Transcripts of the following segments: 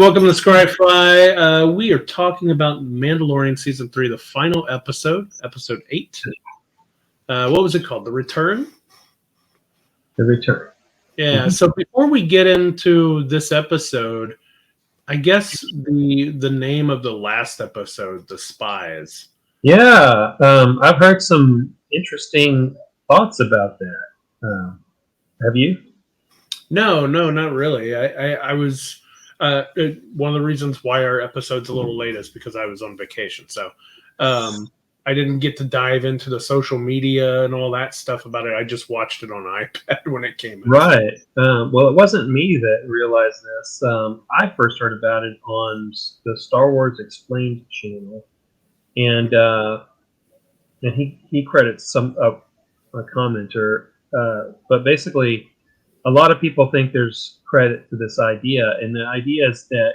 welcome to Scry-Fi. We are talking about Mandalorian Season 3, the final episode, Episode 8. What was it called? The Return? The Return. Yeah, so before we get into this episode, I guess the name of the last episode, The Spies. Yeah, I've heard some interesting thoughts about that. Have you? No, not really. I was... one of the reasons why our episode's a little late is because I was on vacation. So I didn't get to dive into the social media and all that stuff about it. I just watched it on iPad when it came out. Right. Well, it wasn't me that realized this. I first heard about it on the Star Wars Explained channel. And he credits a commenter. But basically, a lot of people think there's credit to this idea, and the idea is that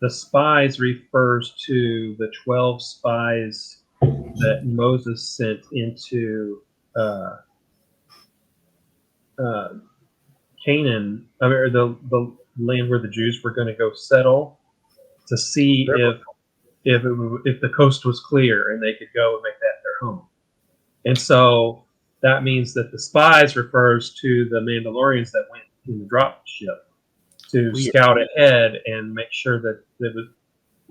the spies refers to the 12 spies that Moses sent into Canaan, or the land where the Jews were going to go settle, to see if the coast was clear and they could go and make that their home. And so that means that the spies refers to the Mandalorians that went in the drop ship to scout ahead and make sure that the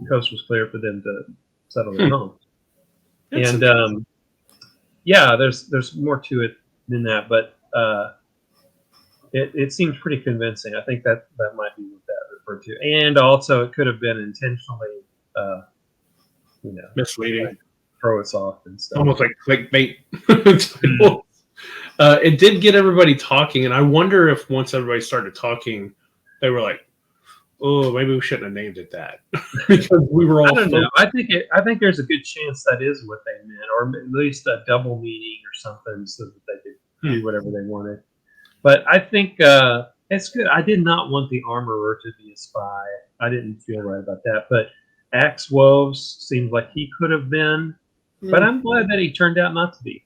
coast was clear for them to settle their home. And yeah, there's more to it than that, but it seems pretty convincing. I think that might be what that referred to, and also it could have been intentionally, misleading. Like, throw us off and stuff. Almost like clickbait. It did get everybody talking, and I wonder if once everybody started talking, they were like, "Oh, maybe we shouldn't have named it that," because we were all. I don't know. I think there's a good chance that is what they meant, or at least a double meaning or something, so that they could do whatever they wanted. But I think it's good. I did not want the armorer to be a spy. I didn't feel right about that. But Axe Woves seemed like he could have been. But I'm glad that he turned out not to be.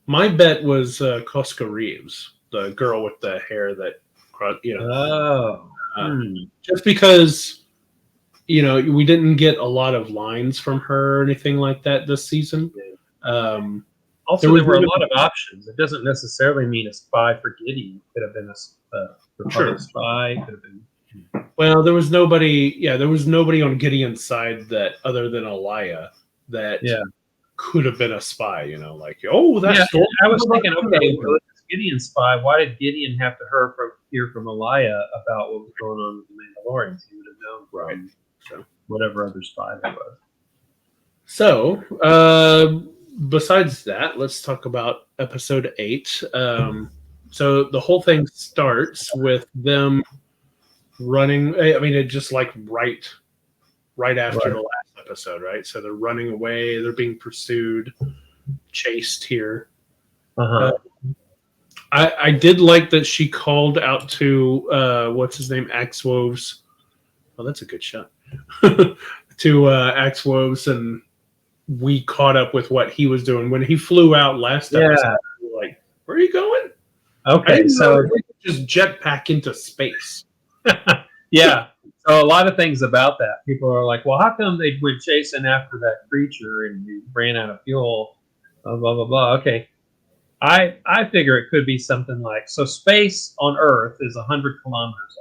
My bet was Cosca Reeves, the girl with the hair that, just because, we didn't get a lot of lines from her or anything like that this season. Also, there were a lot of options. It doesn't necessarily mean a spy for Gideon. It could have been a spy. Could have been. Well, there was nobody. Yeah, there was nobody on Gideon's side that, other than Elia, that. Yeah. Could have been a spy, I was thinking, okay, well, if it's Gideon's spy, why did Gideon have to hear from Elia about what was going on with the Mandalorians? He would have known from whatever other spy there was. So, besides that, let's talk about Episode 8. So the whole thing starts with them running. I mean, it just like right after the last episode, right? So they're running away, they're being pursued, chased here. I did like that she called out to what's his name, Axe Woves. Oh, that's a good shot. To Axe Woves, and we caught up with what he was doing when he flew out last episode. We were like, where are you going? Okay, so just jetpack into space. Yeah. So a lot of things about that. People are like, well, how come they went chasing after that creature and we ran out of fuel? Blah, blah, blah, blah. Okay. I figure it could be something like, so space on Earth is 100 kilometers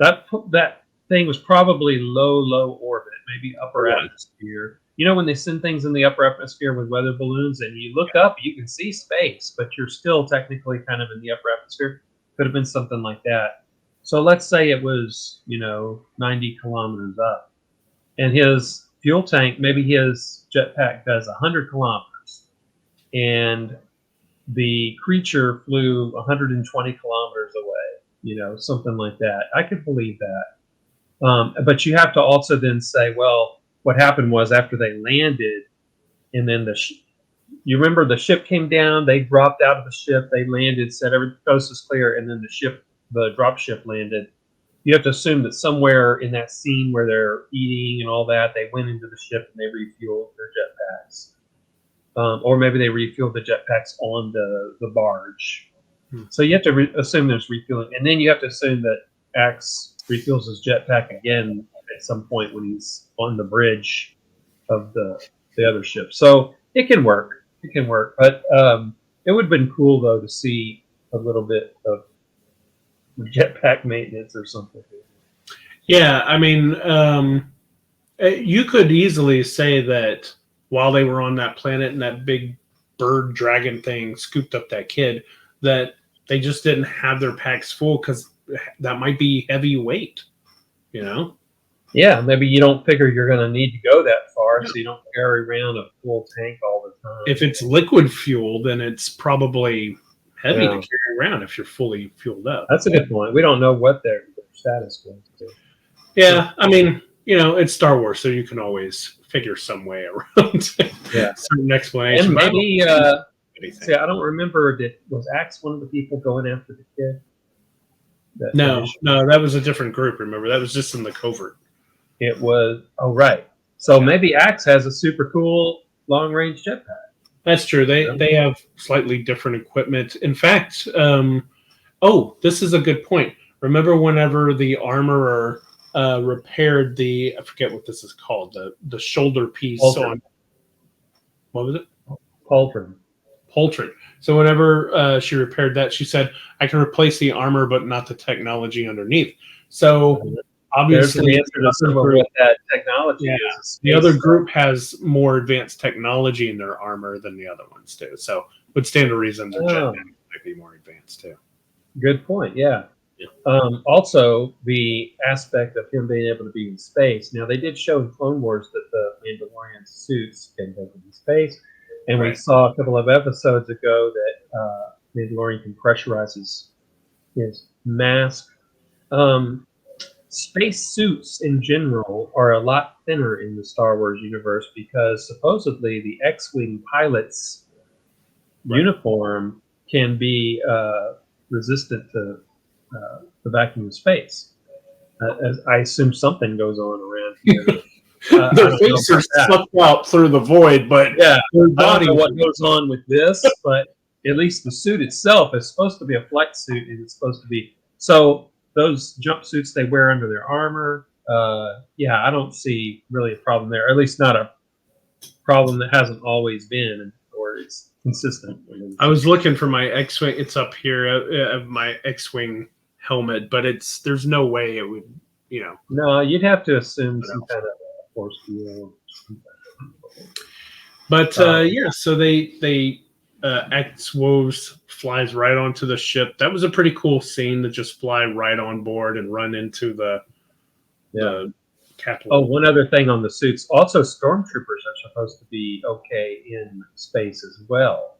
up. That thing was probably low orbit, maybe upper atmosphere. When they send things in the upper atmosphere with weather balloons and you look up, you can see space, but you're still technically kind of in the upper atmosphere. Could have been something like that. So let's say it was, 90 kilometers up. And his fuel tank, maybe his jetpack does 100 kilometers. And the creature flew 120 kilometers away, something like that. I could believe that. But you have to also then say, well, what happened was after they landed, and then you remember the ship came down, they dropped out of the ship, they landed, said every coast is clear, and then the drop ship landed. You have to assume that somewhere in that scene where they're eating and all that, they went into the ship and they refueled their jetpacks. Or maybe they refueled the jetpacks on the barge. So you have to assume there's refueling. And then you have to assume that Axe refills his jetpack again at some point when he's on the bridge of the other ship. So it can work. It can work. But it would have been cool though to see a little bit of jetpack maintenance or something. Yeah, I mean, you could easily say that while they were on that planet and that big bird dragon thing scooped up that kid, that they just didn't have their packs full because that might be heavy weight, you know? Yeah, maybe you don't figure you're going to need to go that far, so you don't carry around a full tank all the time. If it's liquid fuel, then it's probably heavy Yeah. to carry around if you're fully fueled up. That's a good point. We don't know what their status was. Yeah, I mean, it's Star Wars, so you can always figure some way around certain explanation. And maybe, anything. see, I don't remember, was Axe one of the people going after the kid? No, that was a different group, remember? That was just in the covert. It was, oh, right. So maybe Axe has a super cool long-range jetpack. That's true. They have slightly different equipment. In fact, this is a good point. Remember whenever the armorer repaired I forget what this is called, the shoulder piece on, what was it? Poultry. So whenever she repaired that, she said, I can replace the armor, but not the technology underneath. So obviously, what that technology is. The other group has more advanced technology in their armor than the other ones do. So would stand to reason their jetpack might be more advanced too. Good point. Yeah. Also, the aspect of him being able to be in space. Now, they did show in Clone Wars that the Mandalorian suits can go in space. And we saw a couple of episodes ago that Mandalorian can pressurize his mask. Space suits in general are a lot thinner in the Star Wars universe because supposedly the X-Wing pilot's uniform can be resistant to the vacuum of space. As I assume something goes on around here. Their faces sucked out through the void, but their body. I don't know what goes on with this, but at least the suit itself is supposed to be a flex suit, and it's supposed to be so. Those jumpsuits they wear under their armor, I don't see really a problem there. At least not a problem that hasn't always been, or it's consistent. I was looking for my X-Wing. It's up here of my X-Wing helmet, but there's no way it would, No, you'd have to assume some kind of force field. But so they X-Woves flies right onto the ship. That was a pretty cool scene to just fly right on board and run into the capital. Oh, one other thing on the suits. Also, stormtroopers are supposed to be okay in space as well.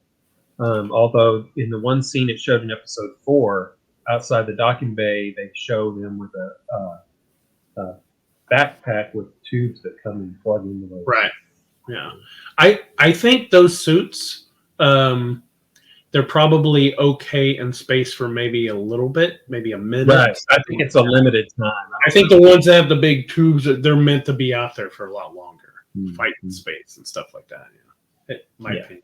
Although in the one scene it showed in episode 4, outside the docking bay, they show them with a backpack with tubes that come and plug into those. Right. Yeah. I think those suits, they're probably okay in space for maybe a little bit, maybe a minute. Right. I think it's a limited time. I think the ones that have the big tubes, they're meant to be out there for a lot longer, fighting space and stuff like that. My opinion.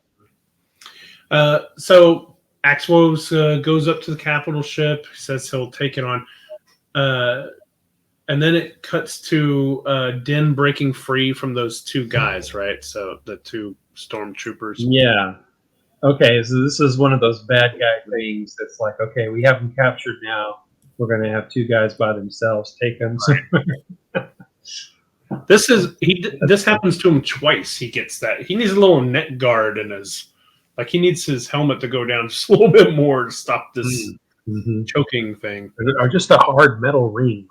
So Axwoves goes up to the capital ship, says he'll take it on. And then it cuts to Din breaking free from those two guys, right? So the two stormtroopers. Yeah. Okay, so this is one of those bad guy things that's like, okay, we have them captured now. We're going to have two guys by themselves. Take them. Right. This happens to him twice. He gets that. He needs a little neck guard in he needs his helmet to go down just a little bit more to stop this choking thing. Or just a hard metal ring.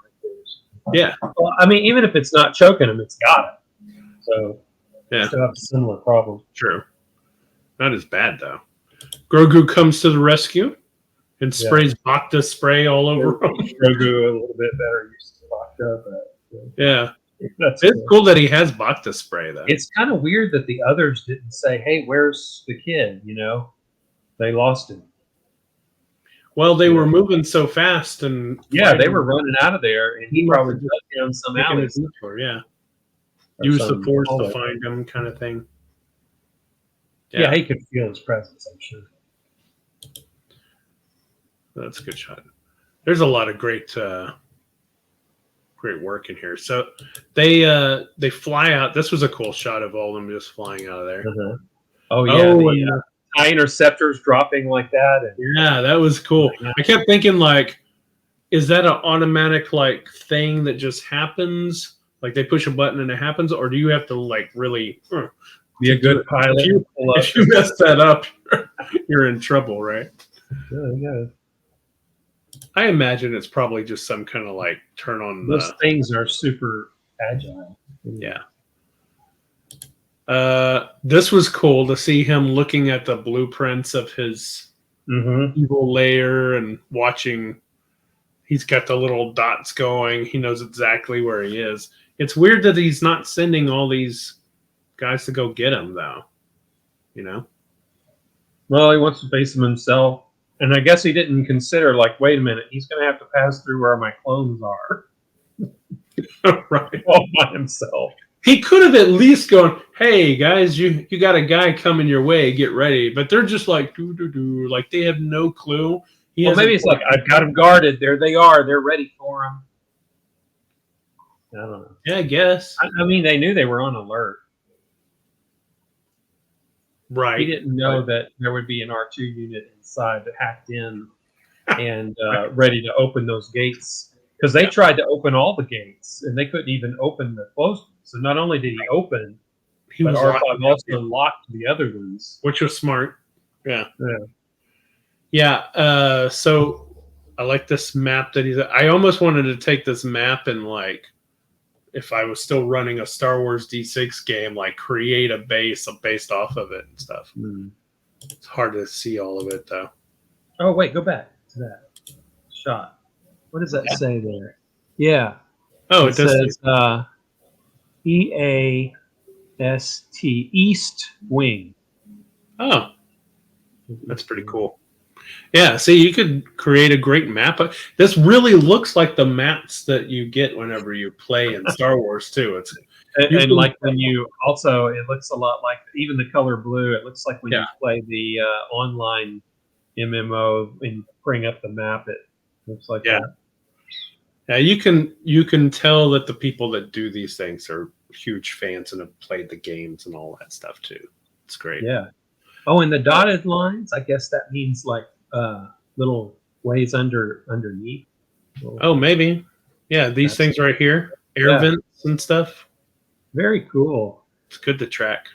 Yeah. Well, I mean, even if it's not choking him, it's got it. So, still have a similar problem. True. Not as bad, though. Grogu comes to the rescue and sprays Bacta spray all over him. Grogu a little bit better used to Bacta, but it's cool that he has Bacta spray, though. It's kind of weird that the others didn't say, "Hey, where's the kid?" They lost him. Well, they were moving so fast, and they were running out of there, and he probably got down some alleys. Use the force to find him, kind of thing. Yeah, he could feel his presence, I'm sure. That's a good shot. There's a lot of great great work in here. So they fly out. This was a cool shot of all of them just flying out of there. Uh-huh. Oh yeah, the TIE interceptors dropping like that. And, yeah, that was cool. Yeah. I kept thinking, like, is that an automatic like thing that just happens? Like they push a button and it happens, or do you have to like really be a good pilot? If you mess that up, you're in trouble, right? Yeah. I imagine it's probably just some kind of like turn on. Those things are super agile. Yeah. This was cool to see him looking at the blueprints of his evil lair and watching. He's got the little dots going. He knows exactly where he is. It's weird that he's not sending all these guys to go get him, though. You know? Well, he wants to face him himself. And I guess he didn't consider, like, wait a minute, he's going to have to pass through where my clones are. Right. All by himself. He could have at least gone, hey, guys, you got a guy coming your way. Get ready. But they're just like, doo-doo-doo. Like, they have no clue. Well, maybe it's like, I've got them guarded. There they are. They're ready for him. I don't know. Yeah, I guess. I mean, they knew they were on alert. Right. He didn't know that there would be an R2 unit inside that hacked in and ready to open those gates. Because they tried to open all the gates, and they couldn't even open the closed ones. So not only did he open, but R5 also locked the other ones. Which was smart. Yeah. Yeah, so I like this map that I almost wanted to take this map and, like, if I was still running a Star Wars D6 game, like, create a base based off of it and stuff. It's hard to see all of it, though. Oh, wait, go back to that shot. What does that say there? Yeah. Oh, it says EAST, East Wing. Oh, that's pretty cool. Yeah, see, you could create a great map. This really looks like the maps that you get whenever you play in Star Wars, too. It's and like when you also, it looks a lot like even the color blue. It looks like when you play the online MMO and bring up the map, it looks like that. Yeah, you can tell that the people that do these things are huge fans and have played the games and all that stuff too. It's great. Yeah. Oh, and the dotted lines, I guess that means like little ways underneath. Oh, maybe. Yeah, these things right here, air vents and stuff. Very cool. It's good to track.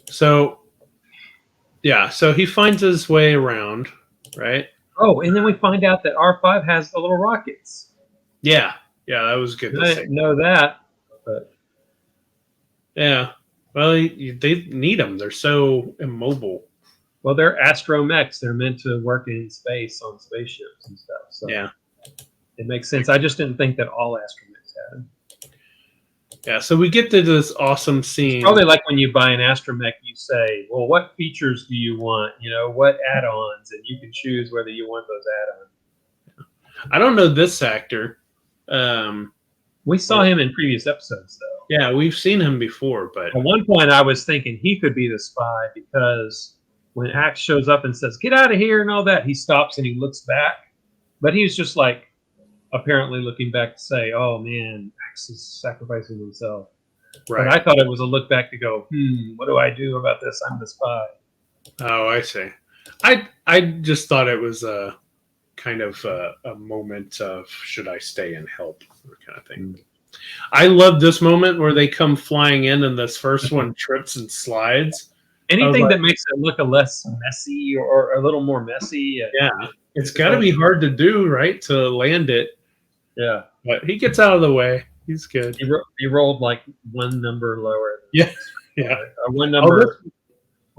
So, yeah, so he finds his way around, right? Oh, and then we find out that R5 has the little rockets. Yeah, that was good. I didn't know that, but yeah. Well, they need them. They're so immobile. Well, they're astromechs. They're meant to work in space on spaceships and stuff. So yeah, it makes sense. I just didn't think that all astromechs had them. Yeah, so we get to this awesome scene. It's probably like when you buy an astromech, you say, well, what features do you want? You know, what add-ons? And you can choose whether you want those add-ons. I don't know this actor. We saw him in previous episodes, though. Yeah, we've seen him before, but at one point I was thinking he could be the spy because when Axe shows up and says, get out of here and all that, he stops and he looks back. But he was just like apparently looking back to say, oh, man, Axe is sacrificing himself. Right. But I thought it was a look back to go, what do I do about this? I'm the spy. Oh, I see. I just thought it was a kind of a moment of should I stay and help kind of thing. I love this moment where they come flying in and this first one trips and slides. Anything that makes it look a less messy or a little more messy. Yeah, it's got to be hard to do, right, to land it. Yeah. But he gets out of the way. He's good. He rolled like one number lower. Yeah. One number.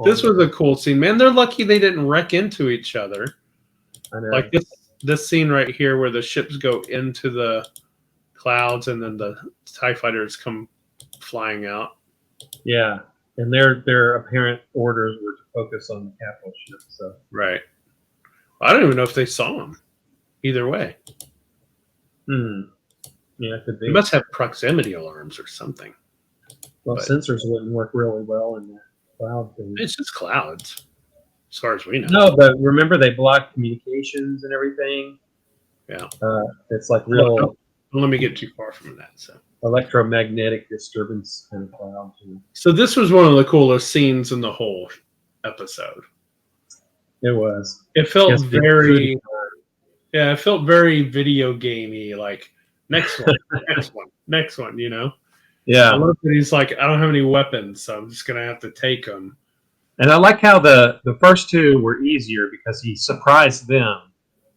This was a cool scene. Man, they're lucky they didn't wreck into each other. I know. Like this scene right here where the ships go into the clouds and then the TIE fighters come flying out. Yeah. And their apparent orders were to focus on the capital ship. So right. I don't even know if they saw him. Either way. Yeah, it could be. They must have proximity alarms or something. Well, sensors wouldn't work really well in that cloud thing. It's just clouds, as far as we know. No, but remember they blocked communications and everything. Yeah. It's like Well, real don't let me get too far from that. electromagnetic disturbance kind of clouds. So this was one of the coolest scenes in the whole episode. It was. It felt Yes, very, yeah, it felt very video gamey. Like next one, next one, next one. You know. Yeah. I love that he's like, I don't have any weapons, so I'm just gonna have to take them. And I like how the first two were easier because he surprised them,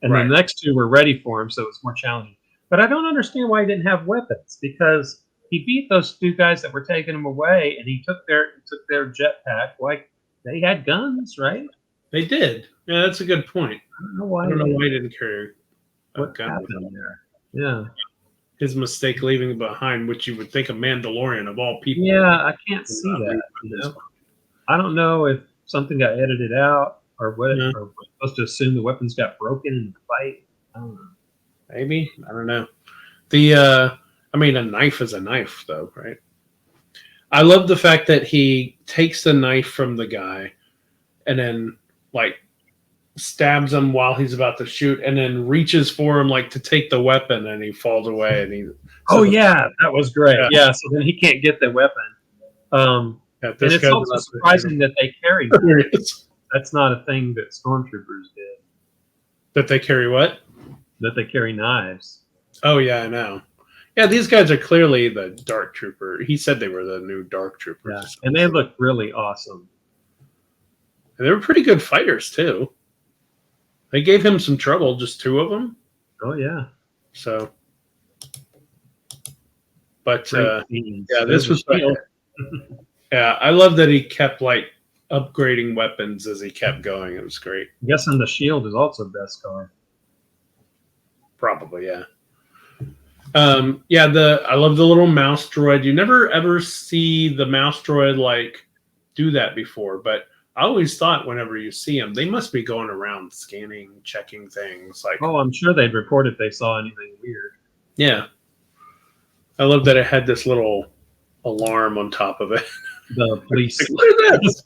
and Right. the next two were ready for him, so it was more challenging. But I don't understand why he didn't have weapons, because he beat those two guys that were taking him away, and he took their jetpack. Like they had guns, right? They did. Yeah, that's a good point. I don't know why. I don't know why he didn't carry a What gun with him. happened there? Yeah. His mistake leaving behind, which you would think a Mandalorian of all people. Yeah, I can't see that. You know? I don't know if something got edited out or what. Yeah. Or we're supposed to assume the weapons got broken in the fight. I don't know. Maybe, I don't know. The I mean, a knife is a knife, though, right? I love the fact that he takes the knife from the guy and then like stabs him while he's about to shoot, and then reaches for him like to take the weapon, and he falls away. And he. Oh yeah, that was great. Yeah. Yeah, so then he can't get the weapon. Yeah, and it's also surprising that they carry knives. That's not a thing that stormtroopers did. That they carry what? That they carry knives. Oh yeah, I know. Yeah, these guys are clearly the Dark Trooper. He said they were the new Dark Troopers. Yeah, and they look really awesome. And they were pretty good fighters too. They gave him some trouble, just two of them. Oh yeah. So, but yeah, this was. Yeah, I love that he kept like upgrading weapons as he kept going. It was great. I'm guessing the shield is also Beskar. Probably, yeah. I love the little mouse droid. You never ever see the mouse droid like do that before, but I always thought whenever you see them, they must be going around scanning, checking things. Like, oh, I'm sure they'd report if they saw anything weird. Yeah, I love that it had this little alarm on top of it. The police. Look at this.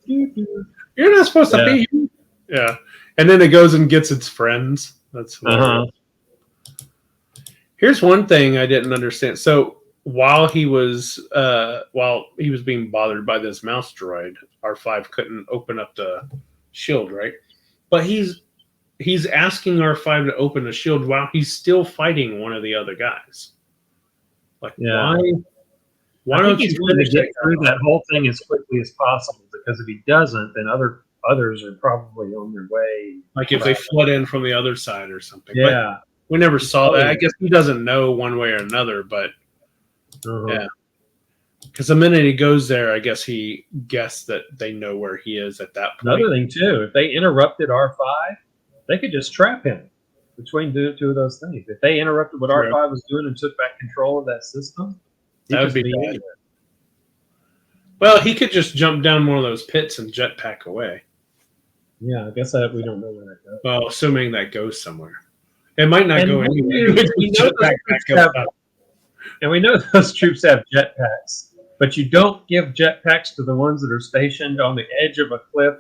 You're not supposed to be here. Yeah, and then it goes and gets its friends. That's Here's one thing I didn't understand. So while he was being bothered by this mouse droid, R5 couldn't open up the shield, right? But he's asking R5 to open the shield while he's still fighting one of the other guys. Like, why don't you want to get through that whole thing as quickly as possible? Because if he doesn't, then others are probably on their way. Like if they flood in from the other side or something. Yeah. But we never saw that. I guess he doesn't know one way or another, but yeah. Because the minute he goes there, I guess he guessed that they know where he is at that point. Another thing, too, if they interrupted R5, they could just trap him between two of those things. If they interrupted what R5 was doing and took back control of that system, that would be bad. Well, he could just jump down one of those pits and jetpack away. Yeah, I guess we don't know where that goes. Well, assuming that goes somewhere. It might not go anywhere. And we know those troops have jetpacks, but you don't give jetpacks to the ones that are stationed on the edge of a cliff.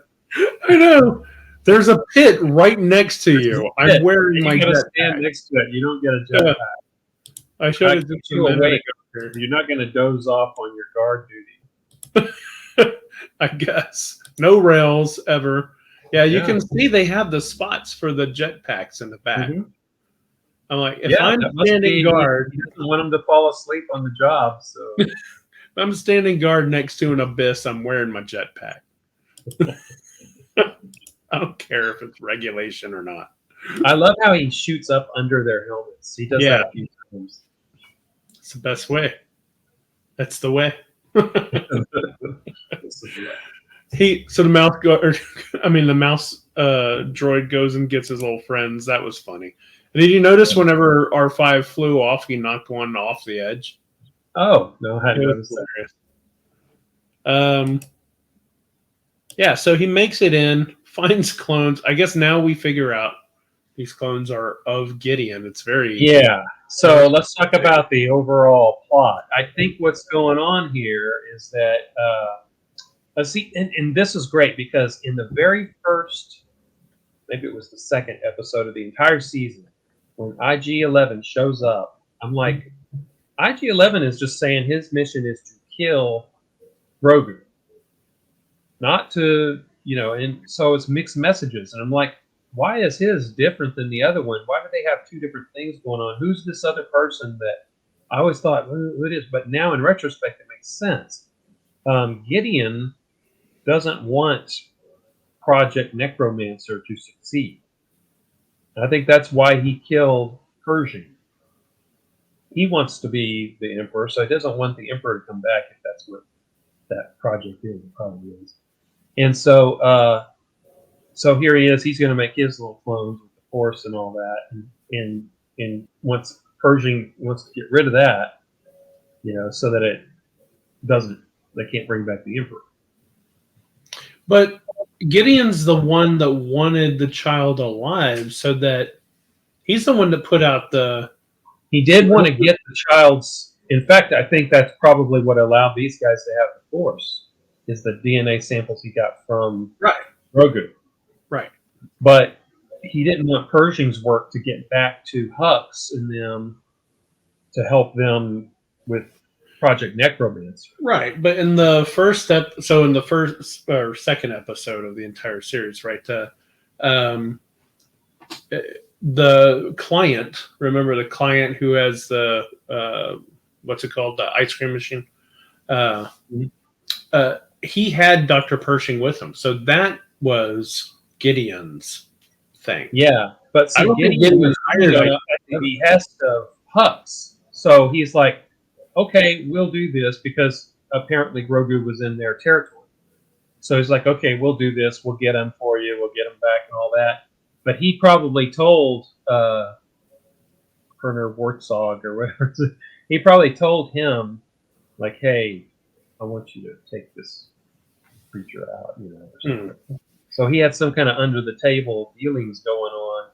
I know. There's a pit right next to you. I'm wearing my jetpack. Stand next to it. You don't get a jetpack. I showed it to you a minute ago. You're not going to doze off on your guard duty. I guess. No rails ever. Yeah, you can see they have the spots for the jetpacks in the back. Mm-hmm. I'm like, if I'm standing guard, you don't want them to fall asleep on the job. So if I'm standing guard next to an abyss, I'm wearing my jetpack. I don't care if it's regulation or not. I love how he shoots up under their helmets. He does that a few times. It's the best way. That's the way. The mouse droid goes and gets his little friends. That was funny. Did you notice whenever R5 flew off, he knocked one off the edge? Oh no, I hadn't noticed that. Yeah, so he makes it in, finds clones. I guess now we figure out these clones are of Gideon. It's very So let's talk about the overall plot. I think what's going on here is that let's see, and this is great because in the very first, maybe it was the second episode of the entire season, when IG-11 shows up, I'm like, IG-11 is just saying his mission is to kill Grogu, not to, and so it's mixed messages. And I'm like, why is his different than the other one? Why do they have two different things going on? Who's this other person that I always thought who it is? But now in retrospect, it makes sense. Gideon doesn't want Project Necromancer to succeed. I think that's why he killed Pershing. He wants to be the Emperor, so he doesn't want the Emperor to come back if that's what that project is. It probably is. And so, so here he is. He's going to make his little clones with the Force and all that. And once Pershing wants to get rid of that, so that it doesn't, they can't bring back the Emperor. But Gideon's the one that wanted the child alive, so that he's the one that put out the. He did want to get the child's. In fact, I think that's probably what allowed these guys to have the Force, is the DNA samples he got from Grogu. Right. But he didn't want Pershing's work to get back to Hux and them to help them with Project Necromancer. Right, but in the first in the first or second episode of the entire series, right, the client, remember the client who has the what's it called, the ice cream machine? He had Dr. Pershing with him, so that was Gideon's thing. Yeah, but see, Gideon was hired at the behest of Hux, so he's like, okay, we'll do this, because apparently Grogu was in their territory. So he's like, okay, we'll do this. We'll get him for you. We'll get him back and all that. But he probably told Werner Wartzog or whatever. He probably told him, like, hey, I want you to take this creature out, or something. So he had some kind of under the table dealings going on,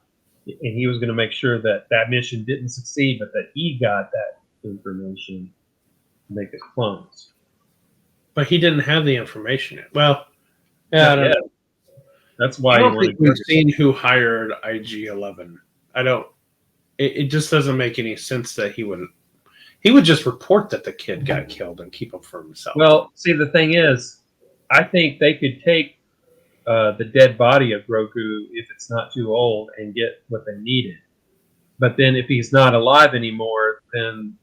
and he was going to make sure that that mission didn't succeed, but that he got that information to make his clones. But he didn't have the information yet. Well, yeah, I don't know. That's why I don't think we've seen who hired IG-11. I don't. It just doesn't make any sense that he would just report that the kid got killed and keep him for himself. Well, see, the thing is, I think they could take the dead body of Grogu, if it's not too old, and get what they needed. But then if he's not alive anymore, then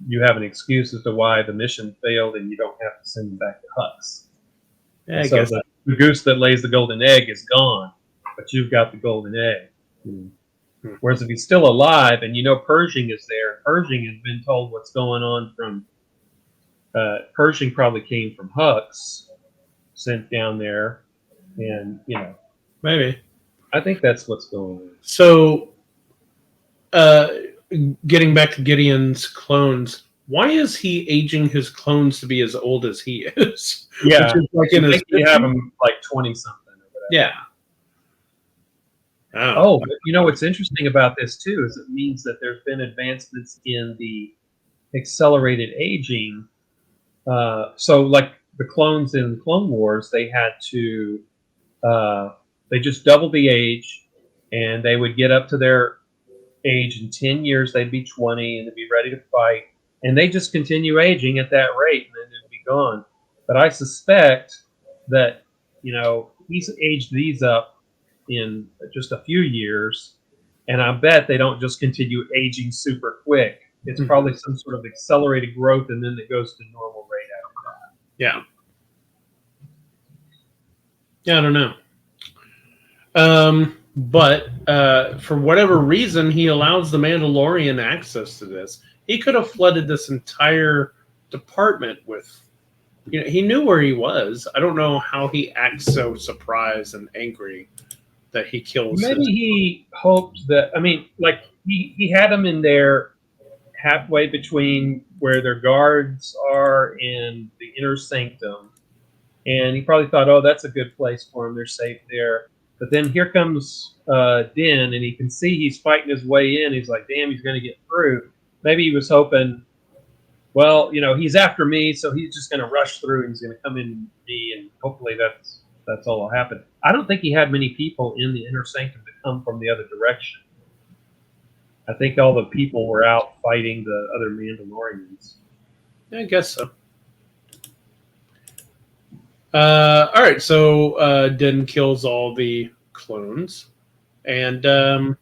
you have an excuse as to why the mission failed, and you don't have to send him back to Hux. Yeah, so the goose that lays the golden egg is gone, but you've got the golden egg. Whereas if he's still alive, and Pershing is there, Pershing has been told what's going on from. Pershing probably came from Hux, sent down there, and maybe. I think that's what's going on. So, getting back to Gideon's clones, why is he aging his clones to be as old as he is? Yeah, like I think you have him like 20-something or whatever. Yeah. Oh, but what's interesting about this too is it means that there's been advancements in the accelerated aging. So, like the clones in Clone Wars, they had to they just doubled the age, and they would get up to their age in 10 years. They'd be 20, and they'd be ready to fight, and they just continue aging at that rate, and then they'd be gone. But I suspect that he's aged these up in just a few years, and I bet they don't just continue aging super quick. It's probably some sort of accelerated growth, and then it goes to normal rate after that. Yeah. Yeah, I don't know. But for whatever reason, he allows the Mandalorian access to this. He could have flooded this entire department with. He knew where he was. I don't know how he acts so surprised and angry that he kills. Maybe he hoped that. I mean, like he had them in there halfway between where their guards are and the inner sanctum, and he probably thought, "Oh, that's a good place for them. They're safe there." But then here comes Din, and he can see he's fighting his way in. He's like, "Damn, he's going to get through." Maybe he was hoping, well, he's after me, so he's just going to rush through, and he's going to come in me, and hopefully that's all will happen. I don't think he had many people in the inner sanctum to come from the other direction. I think all the people were out fighting the other Mandalorians. I guess so. All right, so Din kills all the clones, and the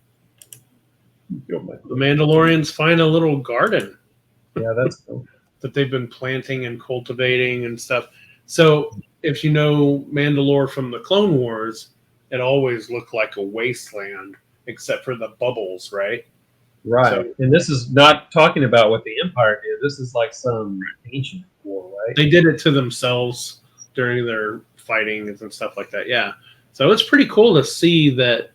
Mandalorians find a little garden. Yeah, that's cool. That they've been planting and cultivating and stuff. So if you know Mandalore from the Clone Wars, it always looked like a wasteland except for the bubbles, right? Right. So, and this is not talking about what the Empire did. This is like some ancient war, right? they did it to themselves during their fighting and stuff like that. Yeah. So it's pretty cool to see that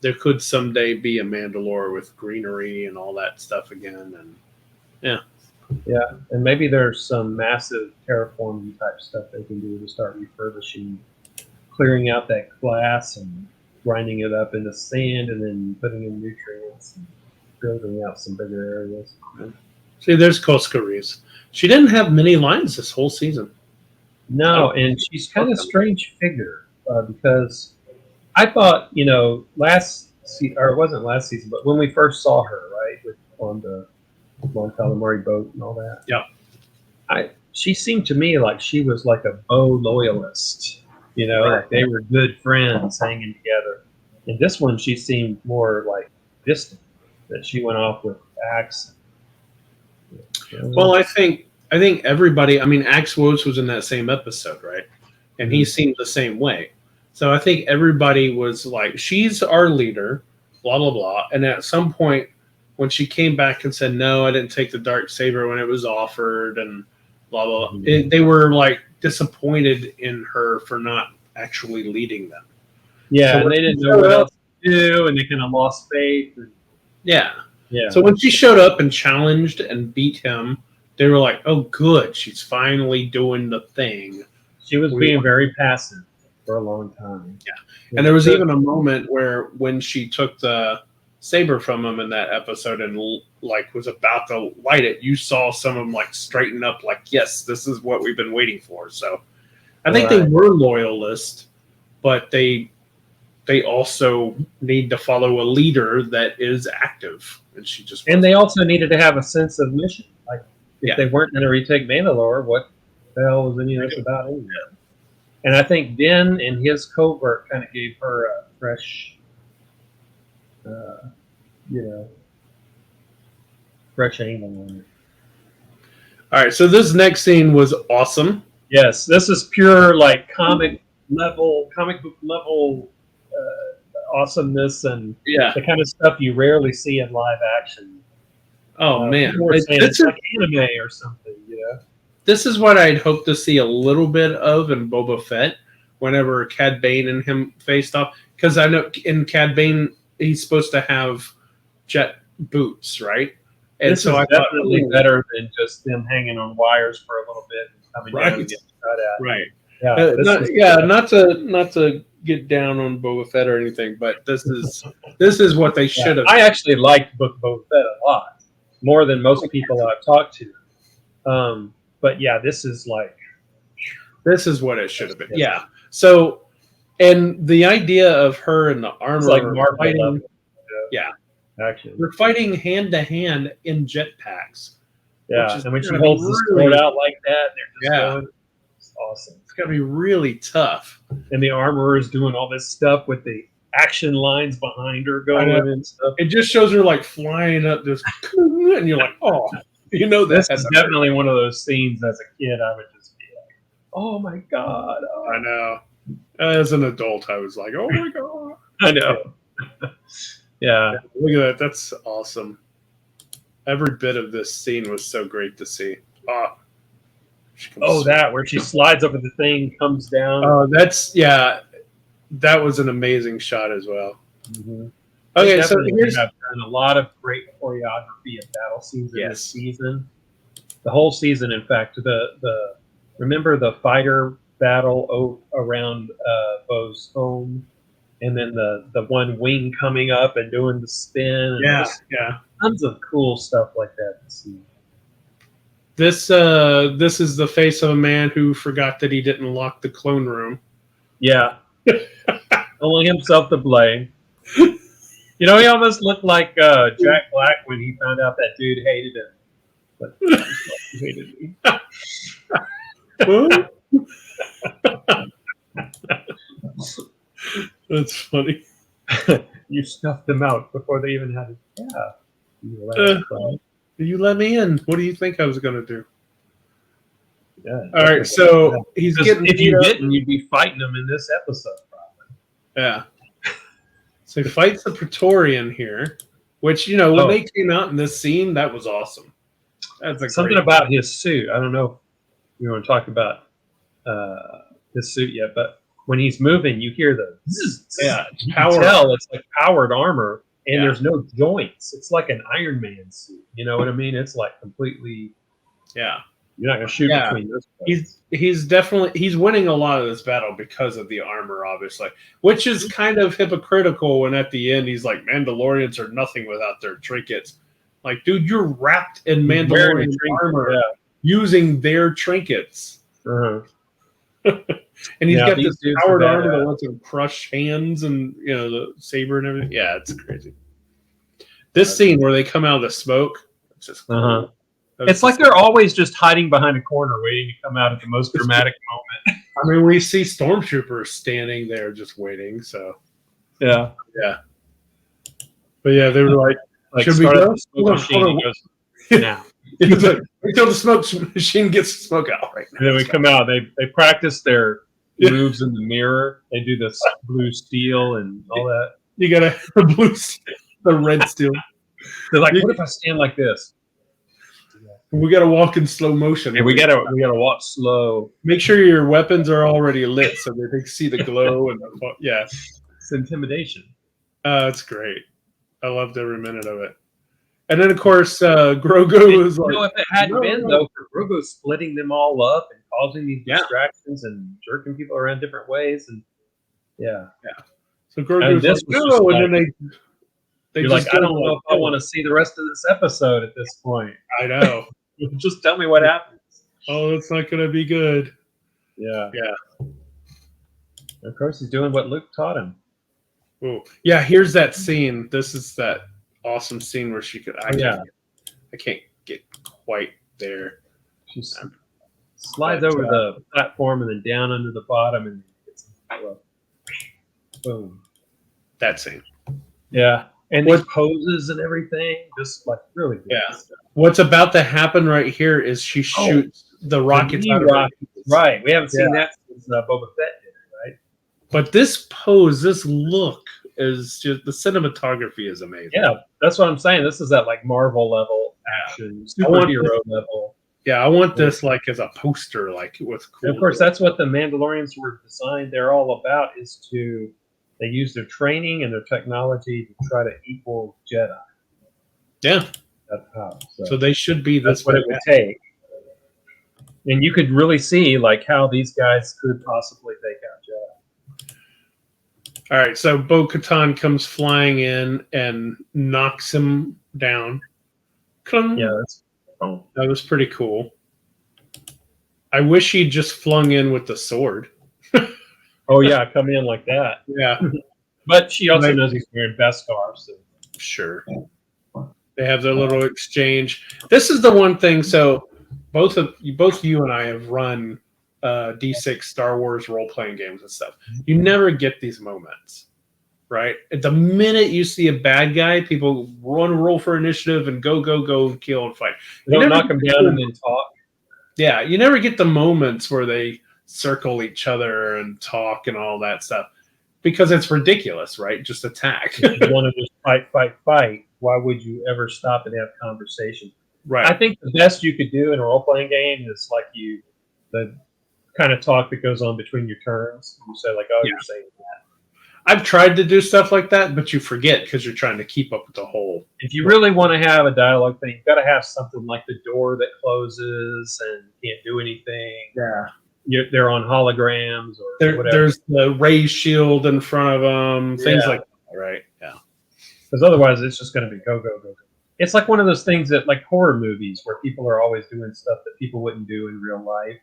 there could someday be a Mandalore with greenery and all that stuff again. And Yeah, and maybe there's some massive terraforming type stuff they can do to start refurbishing, clearing out that glass and grinding it up into sand and then putting in nutrients and building out some bigger areas. see, there's Koska Reeves. She didn't have many lines this whole season. No, and she's kind of a strange figure because I thought, or it wasn't last season, but when we first saw her, right, on the Mon Calamari boat and all that. Yeah. She seemed to me like she was like a Bo loyalist, like they were good friends hanging together. In this one, she seemed more like distant, that she went off with Axe. Well, I think everybody. I mean, Axe Wodes was in that same episode, right? And he seemed the same way. So I think everybody was like, "She's our leader," blah blah blah. And at some point, when she came back and said, "No, I didn't take the dark saber when it was offered," and blah blah, blah, they were like disappointed in her for not actually leading them. Yeah, so and they didn't know what else to do, and they kind of lost faith. Yeah. So when she showed up and challenged and beat him, they were like, "Oh, good, she's finally doing the thing." She was being very passive for a long time. Yeah, and there was even a moment where when she took the saber from him in that episode and like was about to light it, you saw some of them like straighten up, like, "Yes, this is what we've been waiting for." So I think they were loyalists, but they also need to follow a leader that is active, and she just and they also needed to have a sense of mission. Like if they weren't going to retake Mandalore, what the hell was any of this about anyway? And I think Din and his covert kind of gave her a fresh, fresh angle on it. All right, so this next scene was awesome. Yes, this is pure like comic book level awesomeness and the kind of stuff you rarely see in live action. Oh man, it's like anime or something, This is what I'd hope to see a little bit of in Boba Fett whenever Cad Bane and him faced off, because I know in Cad Bane he's supposed to have jet boots, right? And this so is definitely better than just them hanging on wires for a little bit and coming down and getting shot at. Right. Not to get down on Boba Fett or anything, but this is what they should have. I actually liked Boba Fett a lot, more than most people I've talked to. But yeah, this is what it should have been. Yeah. So, and the idea of her in the armor, it's like Marvel fighting, actually, we're fighting hand to hand in jetpacks. Yeah, and when she holds the sword out like that, they're just going. It's awesome. It's got to be really tough. And the armorer is doing all this stuff with the action lines behind her going and stuff. It just shows her like flying up this, and you're like, oh, this is definitely one of those scenes. As a kid, I would just be like, oh my god. Oh. I know. As an adult, I was like, oh my god. I know. Yeah. Look at that. That's awesome. Every bit of this scene was so great to see. That where she slides over the thing, comes down. Oh, that was an amazing shot as well. Mm-hmm. Okay, so here's done a lot of great choreography of battle scenes in this season. The whole season, in fact. Remember the fighter battle around Bo's home, and then the one wing coming up and doing the spin. And tons of cool stuff like that to see. This is the face of a man who forgot that he didn't lock the clone room. Yeah. Only himself to blame. You know, he almost looked like Jack Black when he found out that dude hated him. But he hated me. That's funny. You snuffed them out before they even had it. Yeah. You let me in. What do you think I was going to do? Yeah. All right, so he's getting. If you didn't, you'd be fighting him in this episode, probably. Yeah. So he fights the Praetorian here, which when they came out in this scene, that was awesome. That's something about his suit. I don't know if you want to talk about his suit yet, but when he's moving, you hear the you can tell it's like powered armor, and there's no joints. It's like an Iron Man suit. You know what I mean? It's like completely. Yeah. You're not gonna shoot between those. He's winning a lot of this battle because of the armor, obviously, which is kind of hypocritical when at the end he's like, Mandalorians are nothing without their trinkets. Like, dude, you're wrapped in Mandalorian armor using their trinkets. Uh-huh. And he's got this powered armor that lets him crush hands and the saber and everything. Yeah, it's crazy. This scene where they come out of the smoke, it's just cool. It's like they're always just hiding behind a corner waiting to come out at the most dramatic moment. I mean, we see stormtroopers standing there just waiting, so. Yeah. But yeah, they were like should we go? Now. Until the smoke machine gets the smoke out right now. And then we come out. They practice their moves in the mirror. They do the blue steel and all that. You got the blue steel, the red steel. They're like, what if I stand like this? We got to walk in slow motion. Yeah, we gotta walk slow. Make sure your weapons are already lit so that they can see the glow and it's intimidation. It's great. I loved every minute of it. And then of course Grogu was like, if it hadn't been though for Grogu splitting them all up and causing these distractions and jerking people around different ways and So Grogu was like, no, and then they you're like, I don't know if I want to see the rest of this episode at this point. I know. Just tell me what happens. Oh, it's not going to be good. Yeah. Of course, he's doing what Luke taught him. Oh, yeah. Here's that scene. This is that awesome scene where she could. I can't get quite there. She slides over the platform and then down under the bottom and gets boom. That scene. Yeah. And these poses and everything, just like really good. Yeah. What's about to happen right here is she shoots the rockets out of rockets. Right. We haven't seen that since Boba Fett did it, right? But this pose, this look is just the cinematography is amazing. Yeah, that's what I'm saying. This is that like Marvel level action, superhero level. Yeah, I want this like as a poster, like with cool. And of course, that's what the Mandalorians were designed. They're all about they use their training and their technology to try to equal Jedi. Yeah. That's how. So they should be this. That's what it would take. And you could really see like how these guys could possibly take out Jedi. All right, so Bo-Katan comes flying in and knocks him down. Yeah, that was pretty cool. I wish he'd just flung in with the sword. Oh yeah, come in like that. Yeah, but she also knows he's wearing Beskar, so sure. They have their little exchange. This is the one thing. So both you and I have run D6 Star Wars role-playing games and stuff. You never get these moments, right? At the minute you see a bad guy, people roll for initiative and go, and kill and fight. They don't knock them down and then talk. Yeah, you never get the moments where they circle each other and talk and all that stuff because it's ridiculous, right? Just attack. If you want to just fight, why would you ever stop and have conversation? Right. I think the best you could do in a role-playing game is like the kind of talk that goes on between your turns. You say like, oh, you're saying that. I've tried to do stuff like that, but you forget because you're trying to keep up with the whole. If you really want to have a dialogue thing, you've got to have something like the door that closes and can't do anything. Yeah. They're on holograms or whatever. There's the ray shield in front of them, things like that, right? Yeah. Because otherwise, it's just going to be go. It's like one of those things that, like horror movies, where people are always doing stuff that people wouldn't do in real life.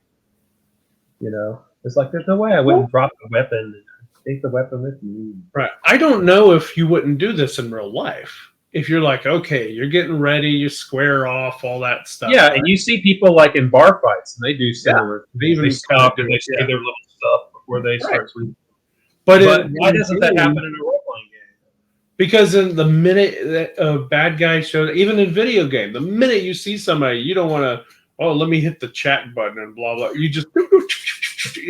You know, it's like there's no way I wouldn't drop a weapon and Take the weapon with you. Right. I don't know if you wouldn't do this in real life. If you're like, okay, you're getting ready, you square off, all that stuff. Yeah, and you see people like in bar fights, and they do similar. They even stop and kinda they do say it, their little stuff before they start sweeping. But Why doesn't that happen in a role playing game? Because in the minute that a bad guy shows, even in video game, the minute you see somebody, you don't want to. Oh, let me hit the chat button and blah blah. You just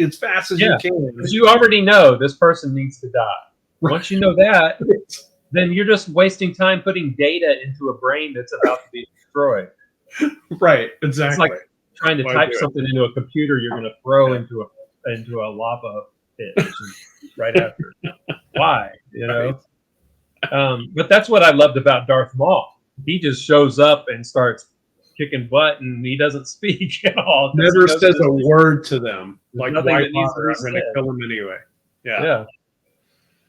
as fast as you can, because you already know this person needs to die. Once you know that, then you're just wasting time putting data into a brain that's about to be destroyed. Right, exactly. It's like trying to type something into a computer you're going to throw into a lava pit right after. Why? You know. But that's what I loved about Darth Maul. He just shows up and starts kicking butt, and he doesn't speak at all. Never says a word to them. Like, why bother? I'm going to kill him anyway. Yeah.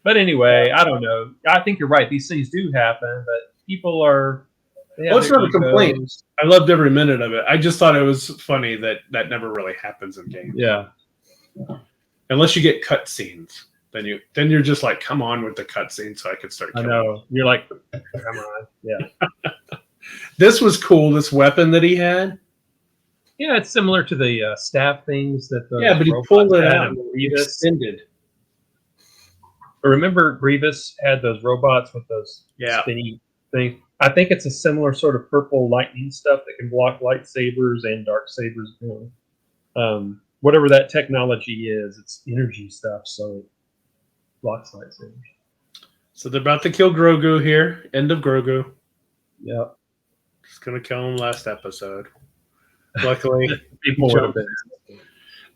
But anyway, I don't know. I think you're right. These things do happen, but people are. Well, it's not a complaint. I loved every minute of it. I just thought it was funny that never really happens in games. Yeah. Unless you get cutscenes. Then you're just like, come on with the cutscene so I could start killing. I know. You're like, come on. Yeah. This was cool, this weapon that he had. Yeah, it's similar to the staff things that the but he pulled it out and extended. But remember Grievous had those robots with those spinny things? I think it's a similar sort of purple lightning stuff that can block lightsabers and dark sabers. Whatever that technology is, it's energy stuff, so blocks lightsabers. So they're about to kill Grogu here. End of Grogu. Yep. Just gonna kill him last episode. Luckily, people would have been.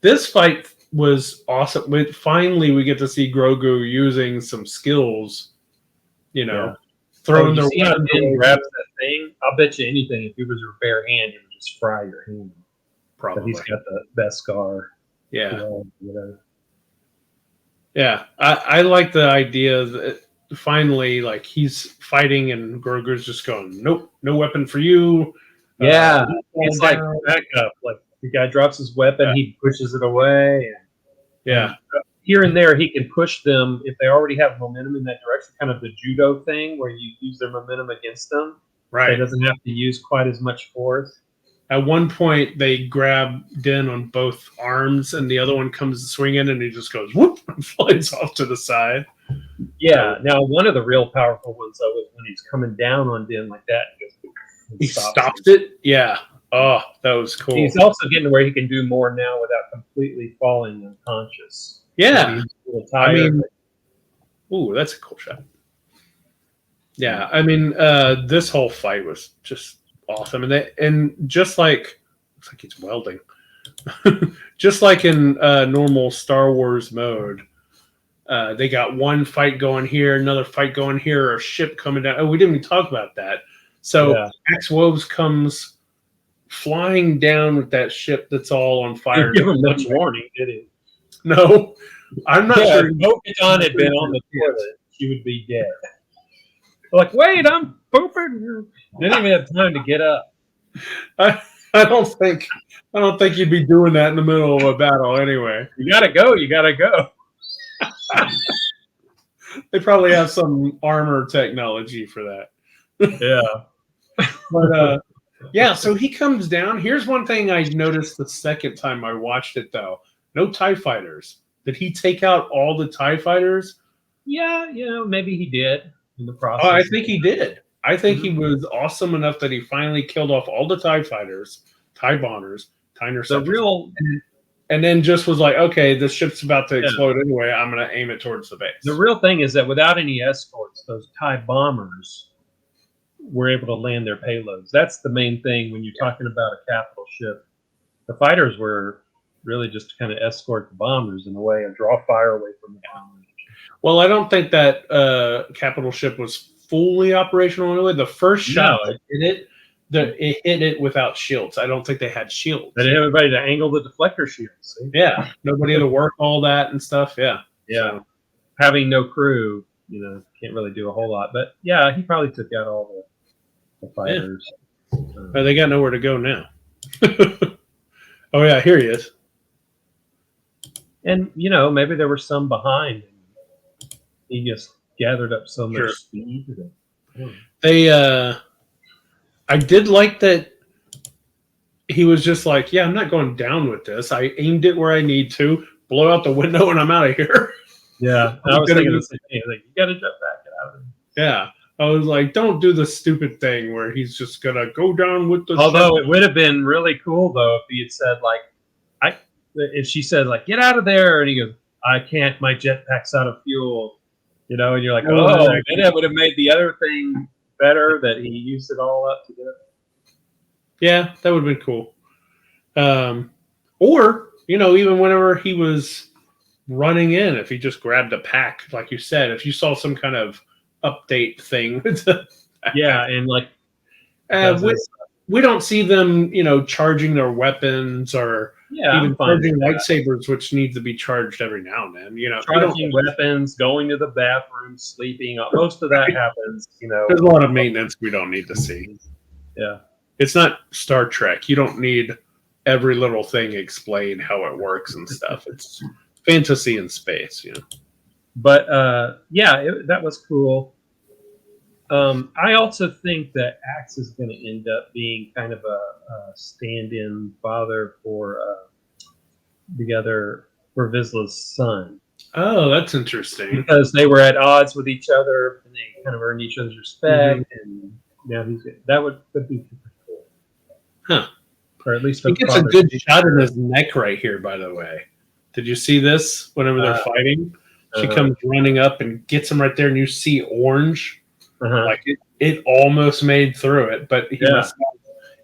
This fight was awesome. Finally, we get to see Grogu using some skills. You know, throwing the weapon and grabs that thing. I'll bet you anything. If he was your bare hand, it would just fry your hand. Probably. But he's got the best scar. Yeah. Yeah, I like the idea that finally, like, he's fighting and Grogu's just going, nope, no weapon for you. Yeah, it's like backup. Like, the guy drops his weapon, he pushes it away. And here and there, he can push them if they already have momentum in that direction, kind of the judo thing where you use their momentum against them. Right. It doesn't have to use quite as much force. At one point, they grab Din on both arms, and the other one comes swinging, and he just goes whoop and flies off to the side. Yeah. Now, one of the real powerful ones though was when he's coming down on Din like that. He stopped it. Yeah. Oh, that was cool. He's also getting to where he can do more now without completely falling unconscious. Yeah. I mean, ooh, that's a cool shot. Yeah. I mean, this whole fight was just awesome, and just like looks like he's welding, just like in normal Star Wars mode, they got one fight going here, another fight going here, or a ship coming down. Oh, we didn't even talk about that. So X-Woves comes flying down with that ship that's all on fire. Didn't give him much warning, did he? No, I'm not sure. If Bo-Katan had been on the toilet, she would be dead. Like, wait, I'm pooping. Didn't even have time to get up. I don't think you'd be doing that in the middle of a battle anyway. You gotta go. They probably have some armor technology for that. Yeah. But so he comes down. Here's one thing I noticed the second time I watched it, though. No TIE fighters. Did he take out all the TIE fighters? Yeah, maybe he did in the process. Oh, I think he did. I think he was awesome enough that he finally killed off all the TIE fighters, TIE bombers, TIE interceptors. And then just was like, okay, the ship's about to explode anyway. I'm going to aim it towards the base. The real thing is that without any escorts, those TIE bombers were able to land their payloads. That's the main thing when you're talking about a capital ship. The fighters were really just to kind of escort the bombers in a way and draw fire away from the bombers. Well, I don't think that capital ship was fully operational anyway. The first shot it hit it without shields. I don't think they had shields. They didn't have anybody to angle the deflector shields. See? Yeah, nobody to work all that and stuff. Yeah. So, having no crew, can't really do a whole lot. But yeah, he probably took out all the fighters. Yeah. They got nowhere to go now. Oh yeah, here he is. And maybe there were some behind. he just gathered up so much Sure. speed. I did like that he was just like, yeah, I'm not going down with this. I aimed it where I need to, blow out the window, and I'm out of here. Yeah, I was thinking the same thing. Like, you got to jump back, get out of there. Yeah. I was like, don't do the stupid thing where he's just going to go down with the Although it would have been really cool, though, if he had said, like, if she said, like, get out of there, and he goes, I can't, my jetpack's out of fuel, and you're like, then that would have made the other thing better that he used it all up to do it. Yeah, that would have been cool. Or, even whenever he was running in, if he just grabbed a pack, like you said, if you saw some kind of update thing. Yeah, and like we don't see them, charging their weapons or even charging lightsabers, which needs to be charged every now and then. Charging weapons, going to the bathroom, sleeping. Most of that happens. There's a lot of maintenance we don't need to see. Yeah, it's not Star Trek. You don't need every little thing explained how it works and stuff. It's fantasy in space, But that was cool. I also think that Axe is going to end up being kind of a stand-in father for Vizsla's son. Oh, that's interesting. Because they were at odds with each other, and they kind of earned each other's respect, and that could be super cool. Huh. Or at least he gets a good shot in his neck right here, by the way. Did you see this whenever they're fighting? She comes running up and gets him right there, and you see orange. Like it almost made through it, but he must.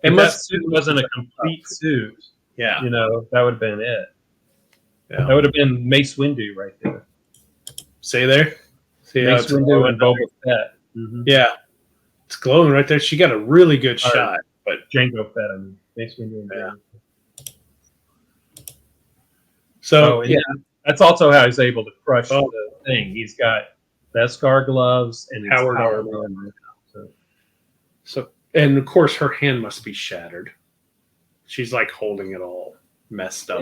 That suit wasn't a complete suit. Yeah, that would have been it. Yeah. That would have been Mace Windu right there. See there? See Mace Windu and Boba Fett. Mm-hmm. Yeah, it's glowing right there. She got a really good shot, but Jango Fett. I mean, Mace Windu and Jango. So that's also how he's able to crush the thing. He's got Beskar gloves and Howard armor. So, and of course, her hand must be shattered. She's like holding it all messed up.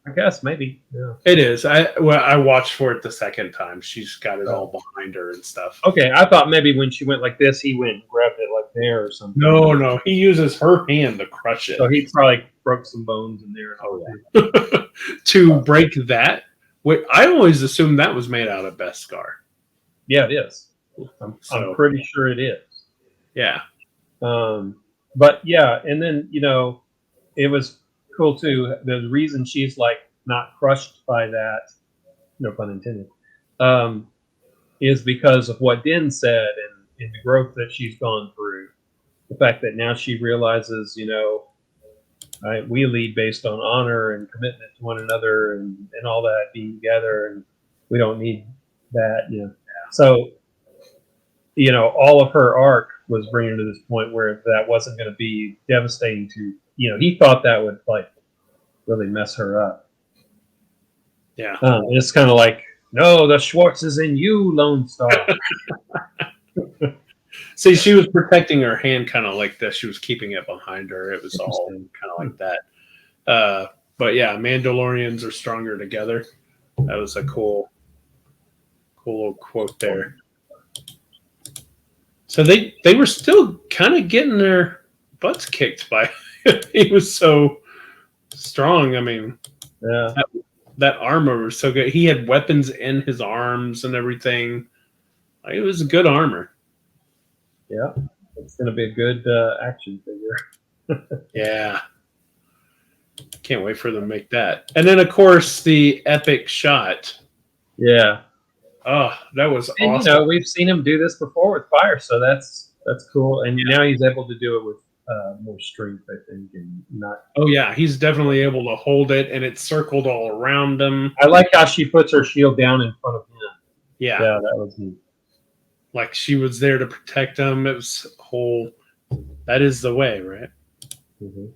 I guess maybe. Yeah. It is. I watched for it the second time. She's got it all behind her and stuff. Okay, I thought maybe when she went like this, he went and grabbed it like there or something. No, he uses her hand to crush it. So he probably broke some bones in there. To break that, I always assumed that was made out of Beskar. Yeah, it is. I'm pretty sure it is. Yeah. But yeah, and then it was cool too. The reason she's like not crushed by that, no pun intended, is because of what Din said and the growth that she's gone through. The fact that now she realizes, we lead based on honor and commitment to one another and all that, being together, and we don't need that, So, all of her arc was bringing her to this point where that wasn't going to be devastating to, he thought that would like really mess her up. Yeah. It's kind of like, no, the Schwartz is in you, Lone Star. See, she was protecting her hand kind of like this. She was keeping it behind her. It was all kind of like that. But yeah, Mandalorians are stronger together. That was a cool little quote there. So they were still kind of getting their butts kicked by he was so strong. I mean, that armor was so good. He had weapons in his arms and everything. It was a good armor. Yeah, it's going to be a good action figure. Yeah. Can't wait for them to make that. And then, of course, the epic shot. Yeah. Oh, that was awesome. And, we've seen him do this before with fire, so that's cool. And now he's able to do it with more strength, I think, and not. Oh yeah, he's definitely able to hold it, and it's circled all around him. I like how she puts her shield down in front of him. Yeah, that was neat. Like she was there to protect him. It was whole. That is the way, right? Mm-hmm.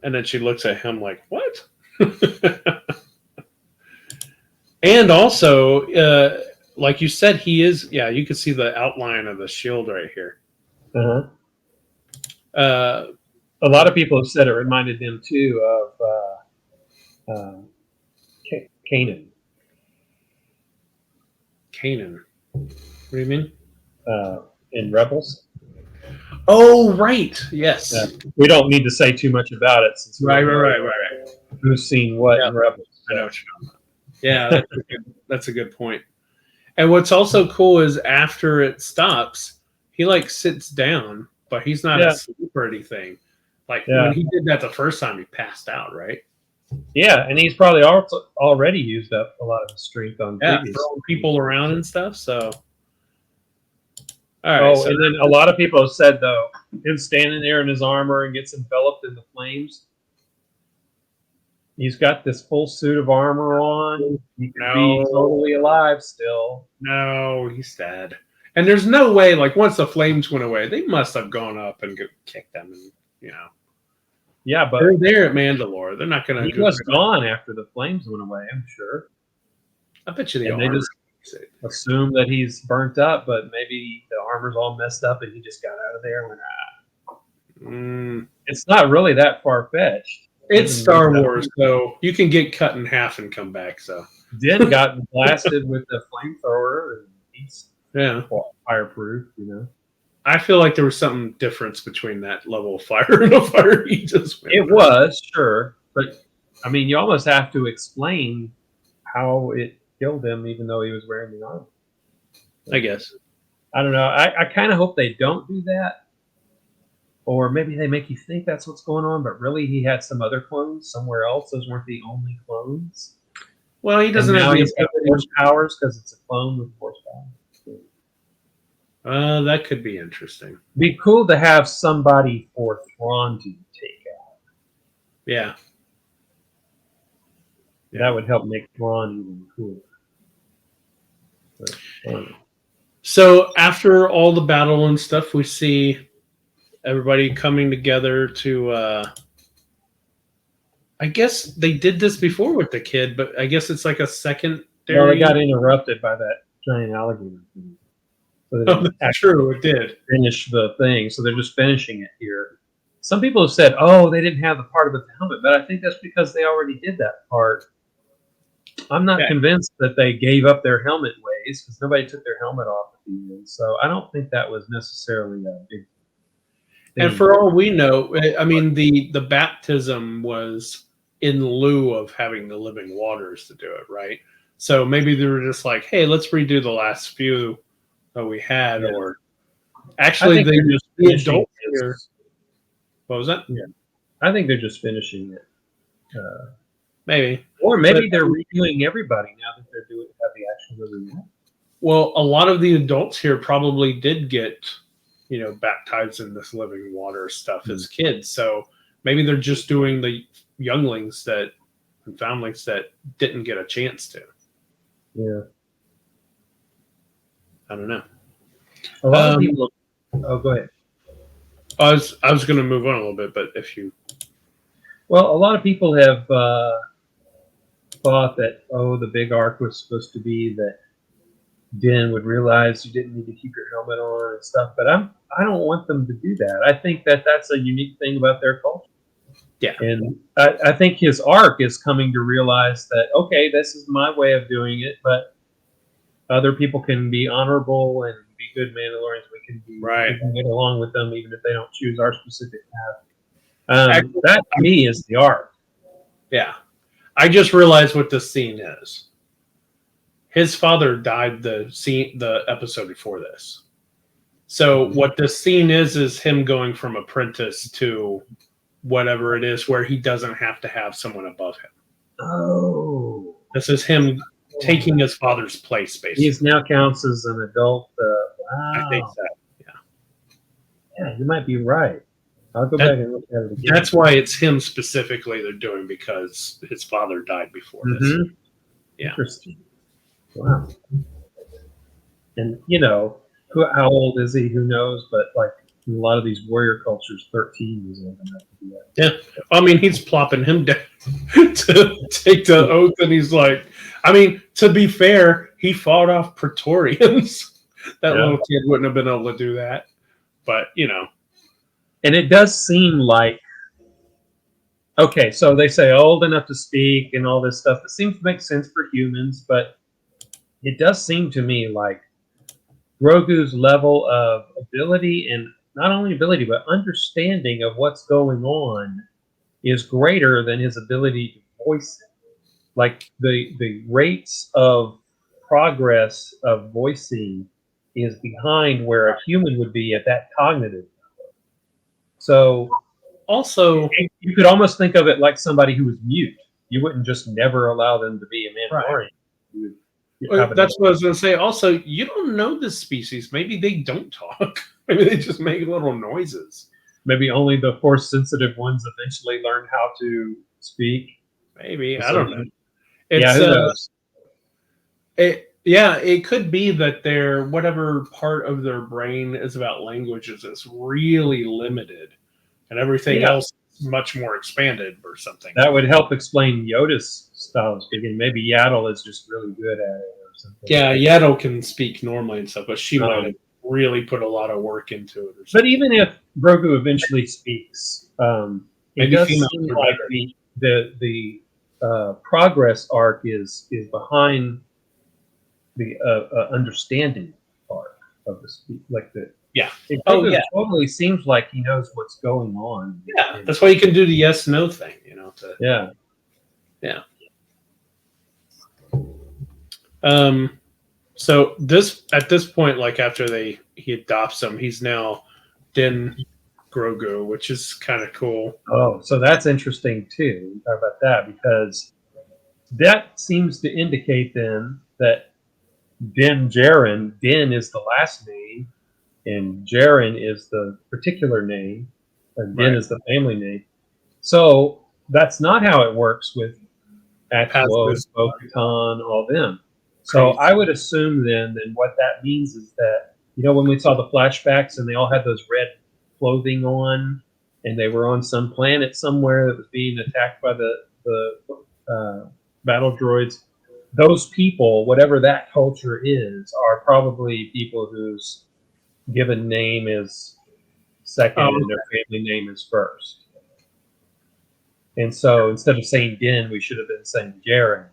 And then she looks at him like, "What?" And also, like you said, he is. Yeah, you can see the outline of the shield right here. Uh-huh. A lot of people have said it reminded them too of Kanan. Kanan. What do you mean? In Rebels. Oh, right. Yes. We don't need to say too much about it since Right. who's seen what in Rebels. I know what you're talking about. Yeah, that's a good point. And what's also cool is after it stops, he like sits down, but he's not asleep or anything. Like when he did that the first time, he passed out, right? Yeah, and he's probably also already used up a lot of his strength on previous throwing people around and stuff. So, all right. And then a lot of people have said though, him standing there in his armor and gets enveloped in the flames. He's got this full suit of armor on. He can be totally alive still. No, he's dead. And there's no way, like, once the flames went away, they must have gone up and kicked them. And, Yeah, but they're there at Mandalore. They're not going to. He was gone after the flames went away, I'm sure. I bet you they just assume that he's burnt up, but maybe the armor's all messed up and he just got out of there and went, It's not really that far-fetched. It's Star Wars, so you can get cut in half and come back. So Din got blasted with the flamethrower, and he's fireproof. I feel like there was some difference between that level of fire and the fire he just went. It was sure, but I mean, you almost have to explain how it killed him, even though he was wearing the armor. I guess. I don't know. I kind of hope they don't do that. Or maybe they make you think that's what's going on, but really he had some other clones somewhere else. Those weren't the only clones. Well, he doesn't have any force powers because it's a clone with force powers. That could be interesting. Be cool to have somebody for Thrawn to take out. Yeah. That would help make Thrawn even cooler. So after all the battle and stuff, we see everybody coming together to I guess they did this before with the kid, but I guess it's like a secondary. Well, they got interrupted by that giant alligator thing. So that's true, it did. Finish the thing, so they're just finishing it here. Some people have said, oh, they didn't have the part with the helmet, but I think that's because they already did that part. I'm not convinced that they gave up their helmet ways because nobody took their helmet off at the end. So I don't think that was necessarily a big thing. And for all we know, I mean, the baptism was in lieu of having the living waters to do it, right? So maybe they were just like, hey, let's redo the last few that we had. Or actually, they just adults here. What was that? Yeah, I think they're just finishing it. Maybe. Or maybe they're redoing everybody now that they're doing have the actual living water. Well, a lot of the adults here probably did get baptized in this living water stuff as kids. So maybe they're just doing the younglings and foundlings that didn't get a chance to. Yeah. I don't know. A lot of people. Oh, go ahead. I was going to move on a little bit, but if you. Well, a lot of people have thought that the big arc was supposed to be that Din would realize you didn't need to keep your helmet on and stuff, but I don't want them to do that. I think that that's a unique thing about their culture. Yeah, and I think his arc is coming to realize that okay, this is my way of doing it, but other people can be honorable and be good Mandalorians. We can get along with them even if they don't choose our specific path. That to me is the arc. Yeah, I just realized what this scene is. His father died the episode before this. So what this scene is him going from apprentice to whatever it is where he doesn't have to have someone above him. Oh. This is him taking his father's place, basically. He now counts as an adult. Wow. I think so, yeah. Yeah, you might be right. I'll go back and look at it again. That's why it's him specifically they're doing, because his father died before this. Yeah. Interesting. Wow. And, how old is he? Who knows? But, like, in a lot of these warrior cultures, 13 is old enough to do that. Yeah. I mean, he's plopping him down to take the oath, and he's like, I mean, to be fair, he fought off Praetorians. That little kid wouldn't have been able to do that. But, And it does seem like, okay, so they say old enough to speak and all this stuff. It seems to make sense for humans, but it does seem to me like Grogu's level of ability, and not only ability, but understanding of what's going on is greater than his ability to voice it. Like the rates of progress of voicing is behind where a human would be at that cognitive. So Also, you could almost think of it like somebody who was mute. You wouldn't just never allow them to be a Mandalorian. You would have that's what I was going to say. Also, you don't know this species. Maybe they don't talk. Maybe they just make little noises. maybe only the force sensitive ones eventually learn how to speak. Maybe, I don't know. Yeah, It's who knows? it could be that their whatever part of their brain is about languages is really limited, and everything Yeah. else is much more expanded or something. That would help explain Yoda's style of speaking. Maybe Yaddle is just really good at it or something. Yeah, Yaddle can speak normally and stuff, but she Um, might have really put a lot of work into it. Or But something. even if Grogu eventually speaks, it Maybe does females seem are like better. the progress arc is behind the understanding part of the speech. Like the Yeah. Grogu totally seems like he knows what's going on. Yeah, that's why you can do the yes no thing. Yeah. So at this point, like after he adopts him, he's now Din Grogu, which is kind of cool. Oh, so that's interesting too. We talk about that because that seems to indicate then that Din Djarin, Din is the last name, and Djarin is the particular name, and Din Right. is the family name. So that's not how it works with Atwos, Bo-Katan, all them. So I would assume then what that means is that, when we saw the flashbacks and they all had those red clothing on and they were on some planet somewhere that was being attacked by the battle droids, those people, whatever that culture is, are probably people whose given name is second and their family name is first. And so instead of saying Din, we should have been saying Djarin.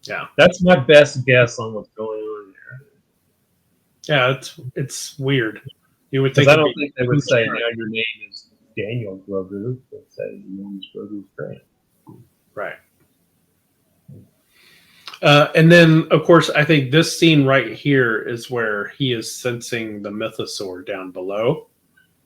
Yeah, that's my best guess on what's going on there. Yeah, it's weird. You would think I don't think they would say now your name is Daniel Grogu. They'd say your name is Grogu Grant. Right. And then, of course, I think this scene right here is where he is sensing the mythosaur down below.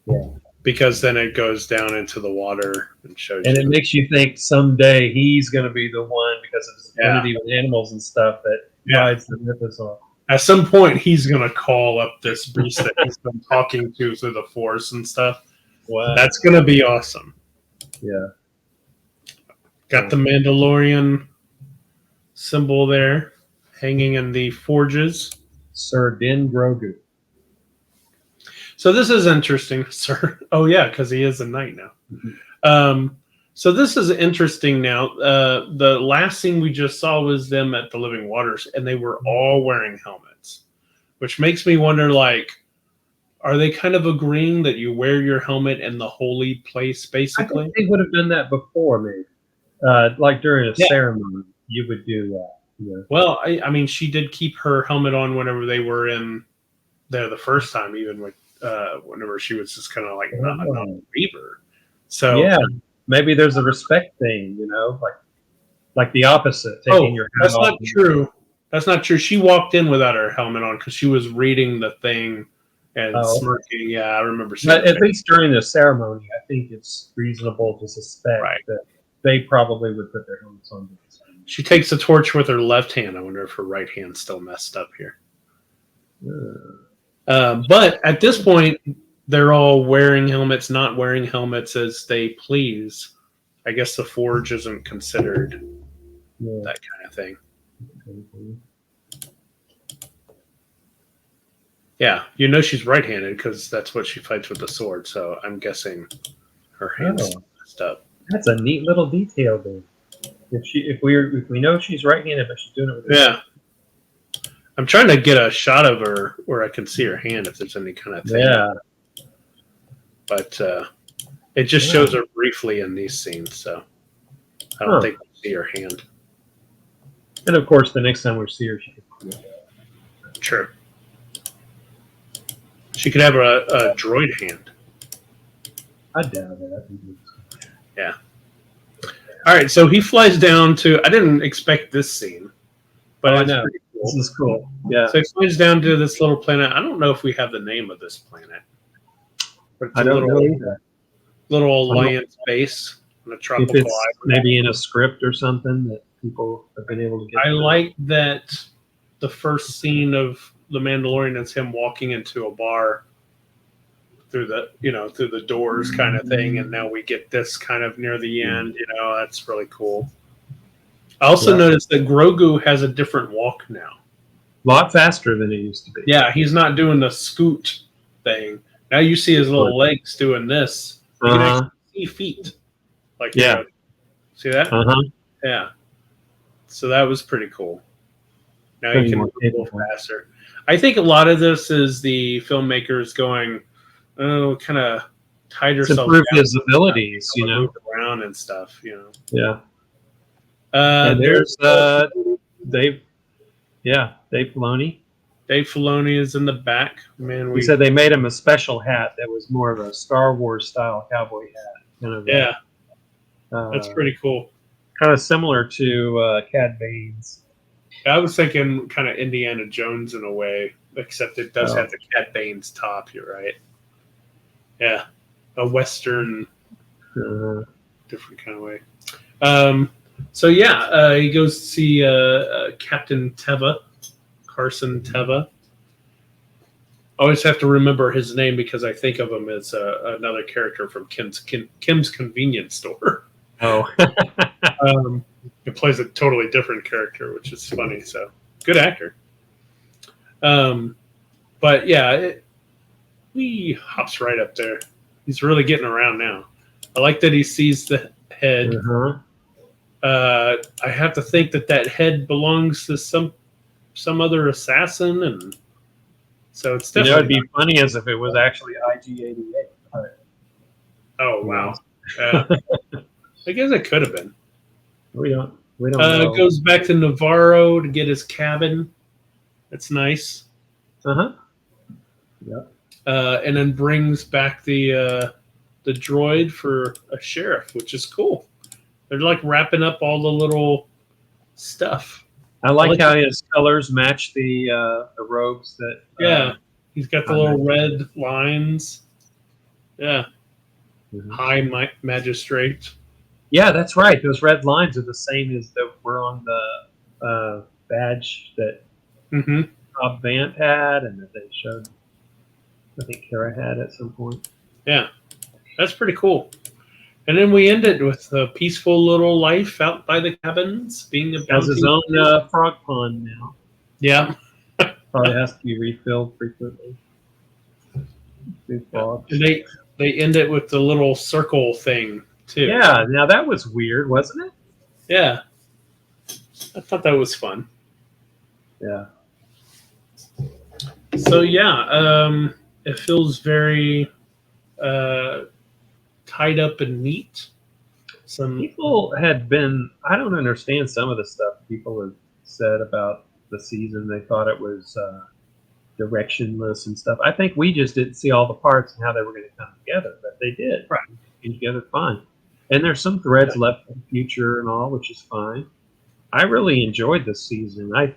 Yeah. Because then it goes down into the water and shows and it makes you think someday he's going to be the one because of his affinity with animals and stuff that rides the mythosaur. At some point, he's going to call up this beast that he's been talking to through the force and stuff. Wow. That's going to be awesome. Yeah. Got the Mandalorian symbol there hanging in the forges. Sir Din Grogu. So this is interesting, sir. Oh, yeah, because he is a knight now. Mm-hmm. So this is interesting now. The last scene we just saw was them at the Living Waters, and they were all wearing helmets, which makes me wonder, like, are they kind of agreeing that you wear your helmet in the holy place, basically? I think they would have done that before, maybe. Like during a ceremony, you would do that. Yeah. Well, I mean, she did keep her helmet on whenever they were in there the first time, even with whenever she was just kind of like not a believer. So yeah, maybe there's a respect thing, like the opposite. Taking your that's not true. That's not true. She walked in without her helmet on because she was reading the thing and smirking. Yeah, I remember. But at least during the ceremony, I think it's reasonable to suspect that they probably would put their helmets on. She takes a torch with her left hand. I wonder if her right hand's still messed up here. But at this point, they're all wearing helmets, not wearing helmets as they please. I guess the forge isn't considered that kind of thing. Yeah, she's right-handed because that's what she fights with the sword. So I'm guessing her hand's messed up. That's a neat little detail there. If we know she's right-handed, but she's doing it with her I'm trying to get a shot of her where I can see her hand if there's any kind of thing. Yeah. But it just shows her briefly in these scenes, so I don't think we see her hand. And of course, the next time we see her, she can. Sure. She could have a droid hand. I doubt it. I think Yeah. All right, so he flies down to. I didn't expect this scene, but I it's know. pretty cool. This is cool. Yeah. So he flies down to this little planet. I don't know if we have the name of this planet, but it's I a don't know either. little alliance base on a If tropical it's island. maybe in a script or something that people have been able to get. I like that the first scene of The Mandalorian is him walking into a bar through the doors kind of thing, and now we get this kind of near the end. That's really cool. I also noticed that Grogu has a different walk now. A lot faster than it used to be. Yeah, he's not doing the scoot thing. Now you see his little legs doing this. You can actually see feet. Like, see that? Yeah. So that was pretty cool. Now you can move a little faster. I think a lot of this is the filmmakers going, kind of tied herself down. Improve his abilities, move around and stuff, Yeah. And there's Dave Filoni. Dave Filoni is in the back. Man, He said they made him a special hat that was more of a Star Wars style cowboy hat. Kind of, that's pretty cool. Kind of similar to Cad Bane's. I was thinking kind of Indiana Jones in a way, except it does have the Cad Bane's top. You're right. Yeah, a Western, different kind of way. So he goes to see Captain Teva, Carson Teva. I always have to remember his name because I think of him as another character from Kim's Convenience Store. Oh. It plays a totally different character, which is funny. So good actor. But yeah, he hops right up there. He's really getting around now. I like that he sees the head. I have to think that head belongs to some other assassin, and so it's definitely. It'd be funny as if it was actually IG-88. Oh wow! I guess it could have been. We don't know. Goes back to Navarro to get his cabin. That's nice. Yeah. And then brings back the droid for a sheriff, which is cool. They're like wrapping up all the little stuff. I like how his colors match the robes that. He's got the little red lines. Yeah. Mm-hmm. High magistrate. Yeah, that's right. Those red lines are the same as that were on the badge that Rob Vant had, and that they showed. I think Kara had at some point. Yeah, that's pretty cool. And then we ended with a peaceful little life out by the cabins, being a bounty. Has his own frog pond now. Yeah, probably has to be refilled frequently. And they end it with the little circle thing too. Yeah, now that was weird, wasn't it? Yeah, I thought that was fun. Yeah. So it feels very tied up and neat. Some people had been. I don't understand some of the stuff people have said about the season. They thought it was directionless and stuff. I think we just didn't see all the parts and how they were going to come together, but they did. Right. Came together fine. And there's some threads left in the future and all, which is fine. I really enjoyed this season. I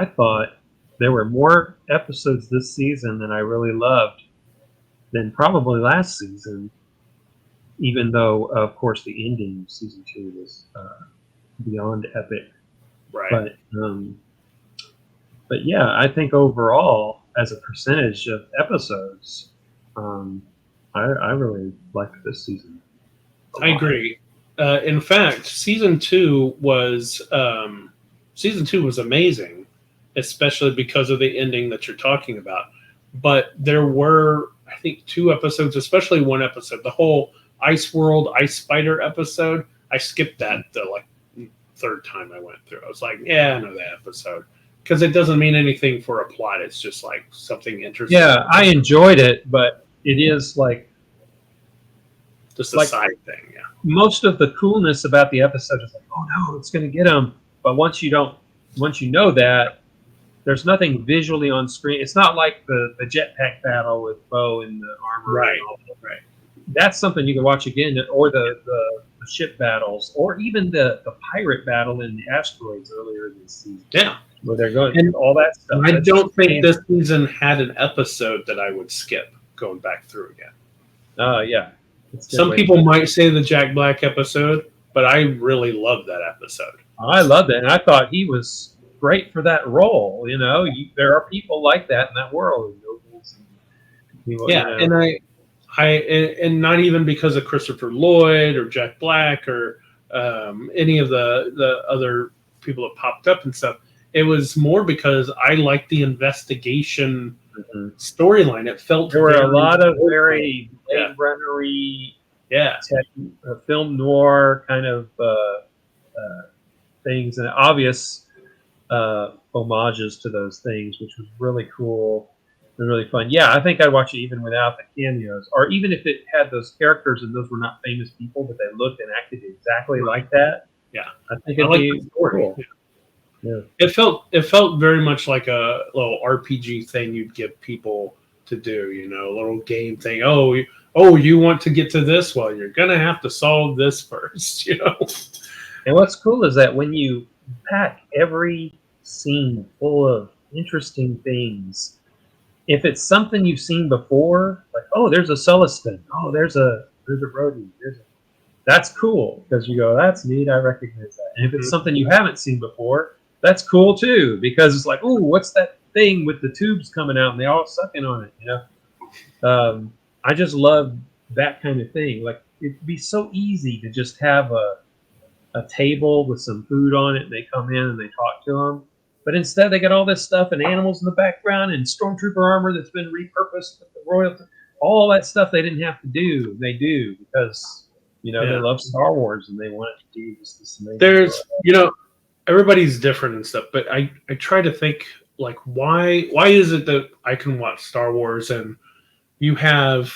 thought there were more episodes this season than I really loved than probably last season, even though, of course, the ending of season 2 was beyond epic. Right. But yeah, I think overall, as a percentage of episodes, I really liked this season. I agree. In fact, season 2 was amazing, especially because of the ending that you're talking about. But there were, I think, 2 episodes, especially one episode, the whole Ice World Ice Spider episode. I skipped that the third time I went through. I was like, yeah, I know that episode. Because it doesn't mean anything for a plot. It's just like something interesting. Yeah, I enjoyed it, but it is like just a side thing. Yeah. Most of the coolness about the episode is like, oh no, it's going to get him. But once you don't once you know that, there's nothing visually on screen. It's not like the jetpack battle with Bo in the armor. Right. And all that. Right. That's something you can watch again, or the ship battles, or even the pirate battle in the asteroids earlier this season. Yeah. Where they're going, And all that stuff. I That's don't think fantastic. this season had an episode that I would skip going back through again. Yeah. Some people might say the Jack Black episode, but I really love that episode. I loved it, and I thought he was great for that role. You know, there are people like that in that world. Yeah, and and not even because of Christopher Lloyd or Jack Black or any of the other people that popped up and stuff. It was more because I liked the investigation storyline. It felt there were a lot of very Blade Runner-y, film noir kind of things, and obvious homages to those things, which was really cool and really fun. Yeah, I think I'd watch it even without the cameos, or even if it had those characters and those were not famous people, but they looked and acted exactly like that. Yeah, I think it'd be cool. Yeah. It felt very much like a little RPG thing you'd give people to do, you know, a little game thing. Oh, you want to get to this? Well, you're gonna have to solve this first, you know. And what's cool is that when you pack every scene full of interesting things, if it's something you've seen before, like, oh, there's a Celestin, oh, there's a Brody, that's cool, because you go, that's neat, I recognize that. And if it's something you haven't seen before, that's cool too, because it's like, ooh, what's that thing with the tubes coming out and they all sucking on it, you know? I just love that kind of thing. Like, it'd be so easy to just have a table with some food on it and they come in and they talk to them. But instead they got all this stuff and animals in the background and stormtrooper armor that's been repurposed with the royalty. All that stuff they didn't have to do, they do because, you know, they love Star Wars and they want it to be just this amazing. There's, you know, everybody's different and stuff, but I try to think, like, why is it that I can watch Star Wars and you have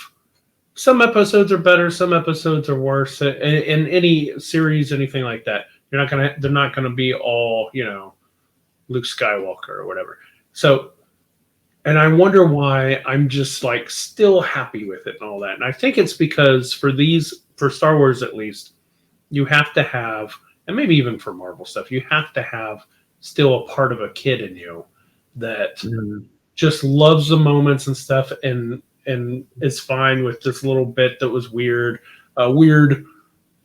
some episodes are better, some episodes are worse in any series, anything like that. They're not gonna be all, you know, Luke Skywalker or whatever. So, and I wonder why I'm just like still happy with it and all that. And I think it's because for Star Wars at least, you have to have, and maybe even for Marvel stuff, you have to have still a part of a kid in you that just loves the moments and stuff and is fine with this little bit that was weird, a weird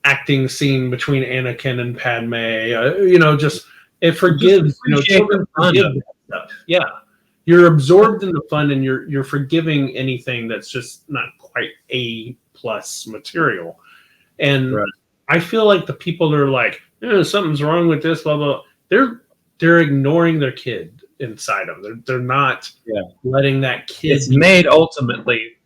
acting scene between Anakin and Padme. You know, just it forgives. You know, children forgive that stuff. Yeah, you're absorbed in the fun, and you're forgiving anything that's just not quite A+ material. And I feel like the people that are like, something's wrong with this, blah blah. They're ignoring their kid inside them. They're not letting that kid. It's made ultimately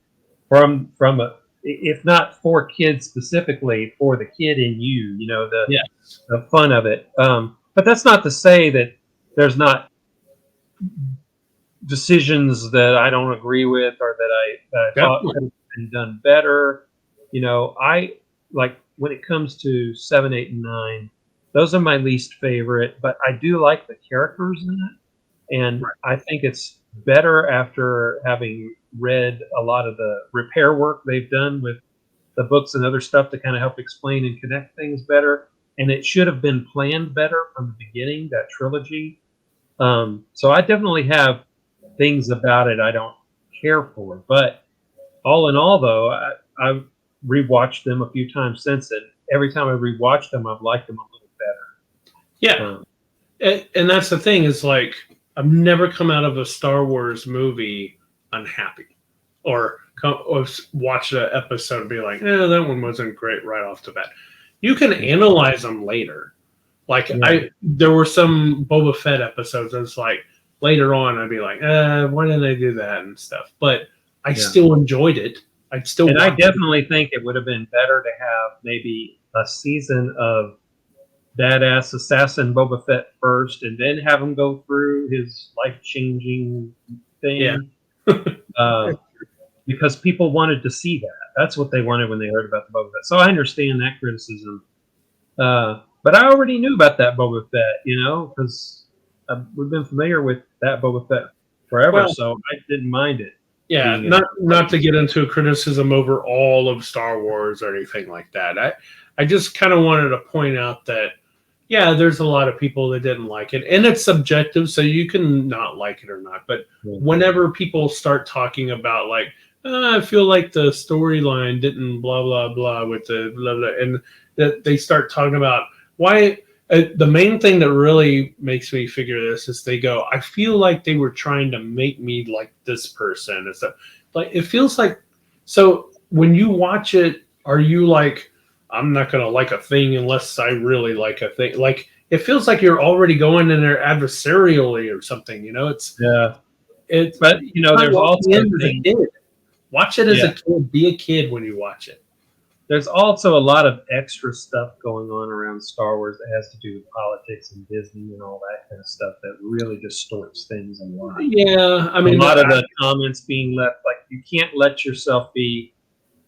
from a, if not for kids specifically, for the kid in you. You know, the fun of it. But that's not to say that there's not decisions that I don't agree with or that I thought could have been done better. You know, I like when it comes to 7, 8, and 9. Those are my least favorite, but I do like the characters in it. And I think it's better after having read a lot of the repair work they've done with the books and other stuff to kind of help explain and connect things better. And it should have been planned better from the beginning, that trilogy. So I definitely have things about it I don't care for. But all in all, though, I've rewatched them a few times since, and every time I rewatched them, I've liked them a little better. Yeah. And that's the thing is, like, I've never come out of a Star Wars movie unhappy or watch an episode and be like, that one wasn't great right off the bat. You can analyze them later. Like, there were some Boba Fett episodes that's like, later on, I'd be like, why didn't they do that and stuff? But I still enjoyed it. I definitely think it would have been better to have maybe a season of badass assassin Boba Fett first, and then have him go through his life-changing thing. Because people wanted to see that. That's what they wanted when they heard about the Boba Fett. So I understand that criticism. But I already knew about that Boba Fett, you know, because we've been familiar with that Boba Fett forever, Well, so I didn't mind it. yeah, being in not to get into a criticism over all of Star Wars or anything like that. I just kind of wanted to point out that yeah, there's a lot of people that didn't like it, and it's subjective, so you can not like it or not. But whenever people start talking about like, I feel like the storyline didn't blah blah blah with the blah blah, and that they start talking about why. The main thing that really makes me figure this is they go, I feel like they were trying to make me like this person. It's like it feels like. So when you watch it, are you like, I'm not gonna like a thing unless I really like a thing? Like it feels like you're already going in there adversarially or something. You know, it's But there's also watch it as a kid. Be a kid when you watch it. There's also a lot of extra stuff going on around Star Wars that has to do with politics and Disney and all that kind of stuff that really distorts things a lot. Yeah, I mean, a lot of the comments being left, like you can't let yourself be,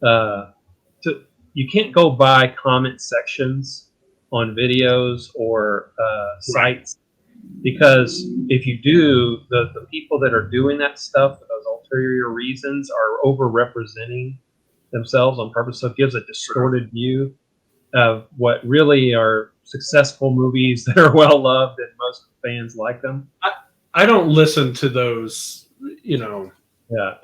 you can't go by comment sections on videos or sites, because if you do, the people that are doing that stuff for those ulterior reasons are overrepresenting themselves on purpose, so it gives a distorted view of what really are successful movies that are well loved and most fans like them. I don't listen to those, Yeah,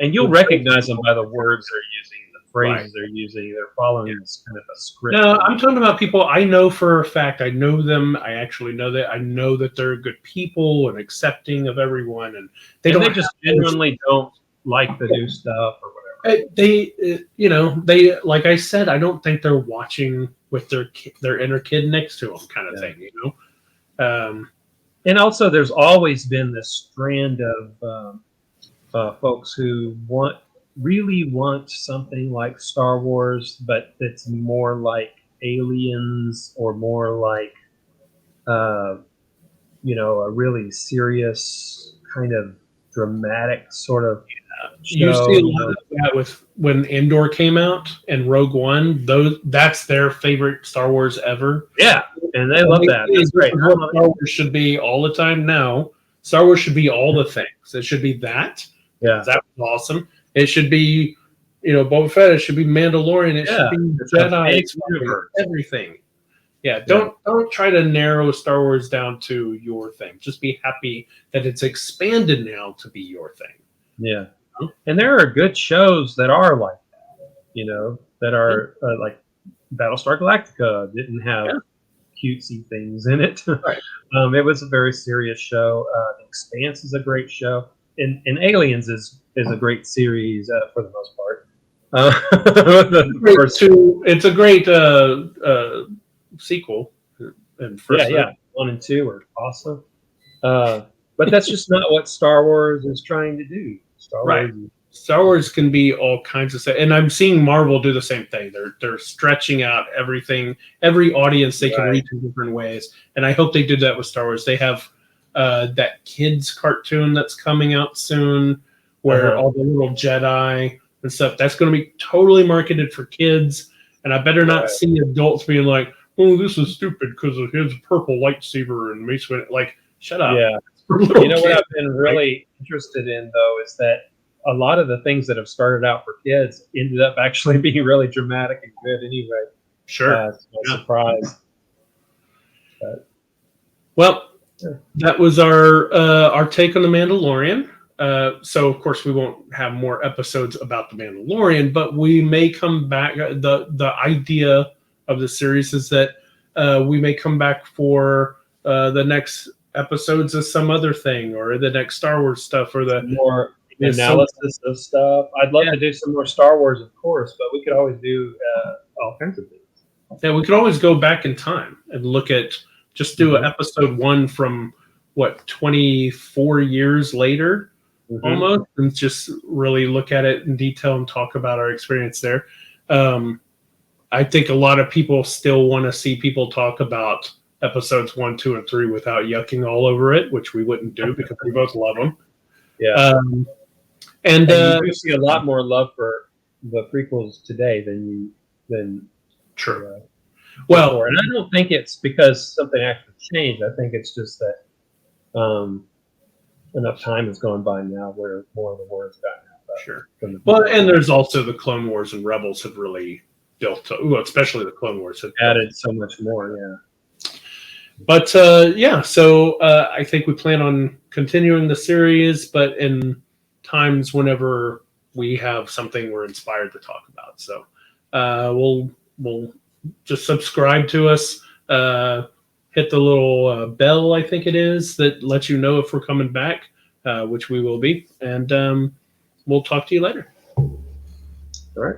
and you'll recognize them by the words they're using, the phrases they're using. They're following this kind of a script. No, I'm talking about people I know for a fact. I know them. I actually know that. I know that they're good people and accepting of everyone, and they just genuinely don't like the new stuff or whatever. They like I said, I don't think they're watching with their inner kid next to them, kind of thing, And also, there's always been this strand of folks who really want something like Star Wars, but it's more like Aliens or more like a really serious kind of dramatic sort of show. You see a lot of that with when Andor came out and Rogue One. That's their favorite Star Wars ever. Yeah, and they love that. That's great. Star Wars should be all the time now. Star Wars should be all the things. It should be that. Yeah, that was awesome. It should be, Boba Fett. It should be Mandalorian. It should be Jedi. Everything. Yeah, don't try to narrow Star Wars down to your thing. Just be happy that it's expanded now to be your thing. Yeah. And there are good shows that are like that, that are like Battlestar Galactica didn't have cutesy things in it. Right. It was a very serious show. The Expanse is a great show, and Aliens is a great series for the most part. It's a great sequel. And 1 and 2 are awesome. But that's just not what Star Wars is trying to do. Star Wars can be all kinds of stuff, and I'm seeing Marvel do the same thing. They're stretching out everything, every audience they can reach in different ways, and I hope they do that with Star Wars. They have that kids cartoon that's coming out soon, where all the little Jedi and stuff. That's going to be totally marketed for kids, and I better not see adults being like, "Oh, this is stupid because of his purple lightsaber and Mace Windu." Like, shut up. Yeah. What I've been really interested in, though, is that a lot of the things that have started out for kids ended up actually being really dramatic and good anyway. Sure. It's no surprise. Well, that was our take on The Mandalorian. So, of course, we won't have more episodes about The Mandalorian, but we may come back. The idea of the series is that we may come back for the next episodes of some other thing, or the next Star Wars stuff, or the more analysis of stuff. I'd love to do some more Star Wars, of course, but we could always do all kinds of things. Yeah, we could always go back in time and look at do an episode 1 from 24 years later, almost, and just really look at it in detail and talk about our experience there. I think a lot of people still want to see people talk about episodes 1, 2, and 3 without yucking all over it, which we wouldn't do because we both love them. Yeah. And you see a lot more love for the prequels today than well, and I don't think it's because something actually changed. I think it's just that enough time has gone by now where more of the word's gotten out. Sure. From the Well, and there's also the Clone Wars and Rebels have really built, well, especially the Clone Wars have added so much more. Yeah. But yeah, so I think we plan on continuing the series, but in times whenever we have something we're inspired to talk about. So we'll just subscribe to us. Hit the little bell, I think it is, that lets you know if we're coming back, which we will be. And we'll talk to you later. All right.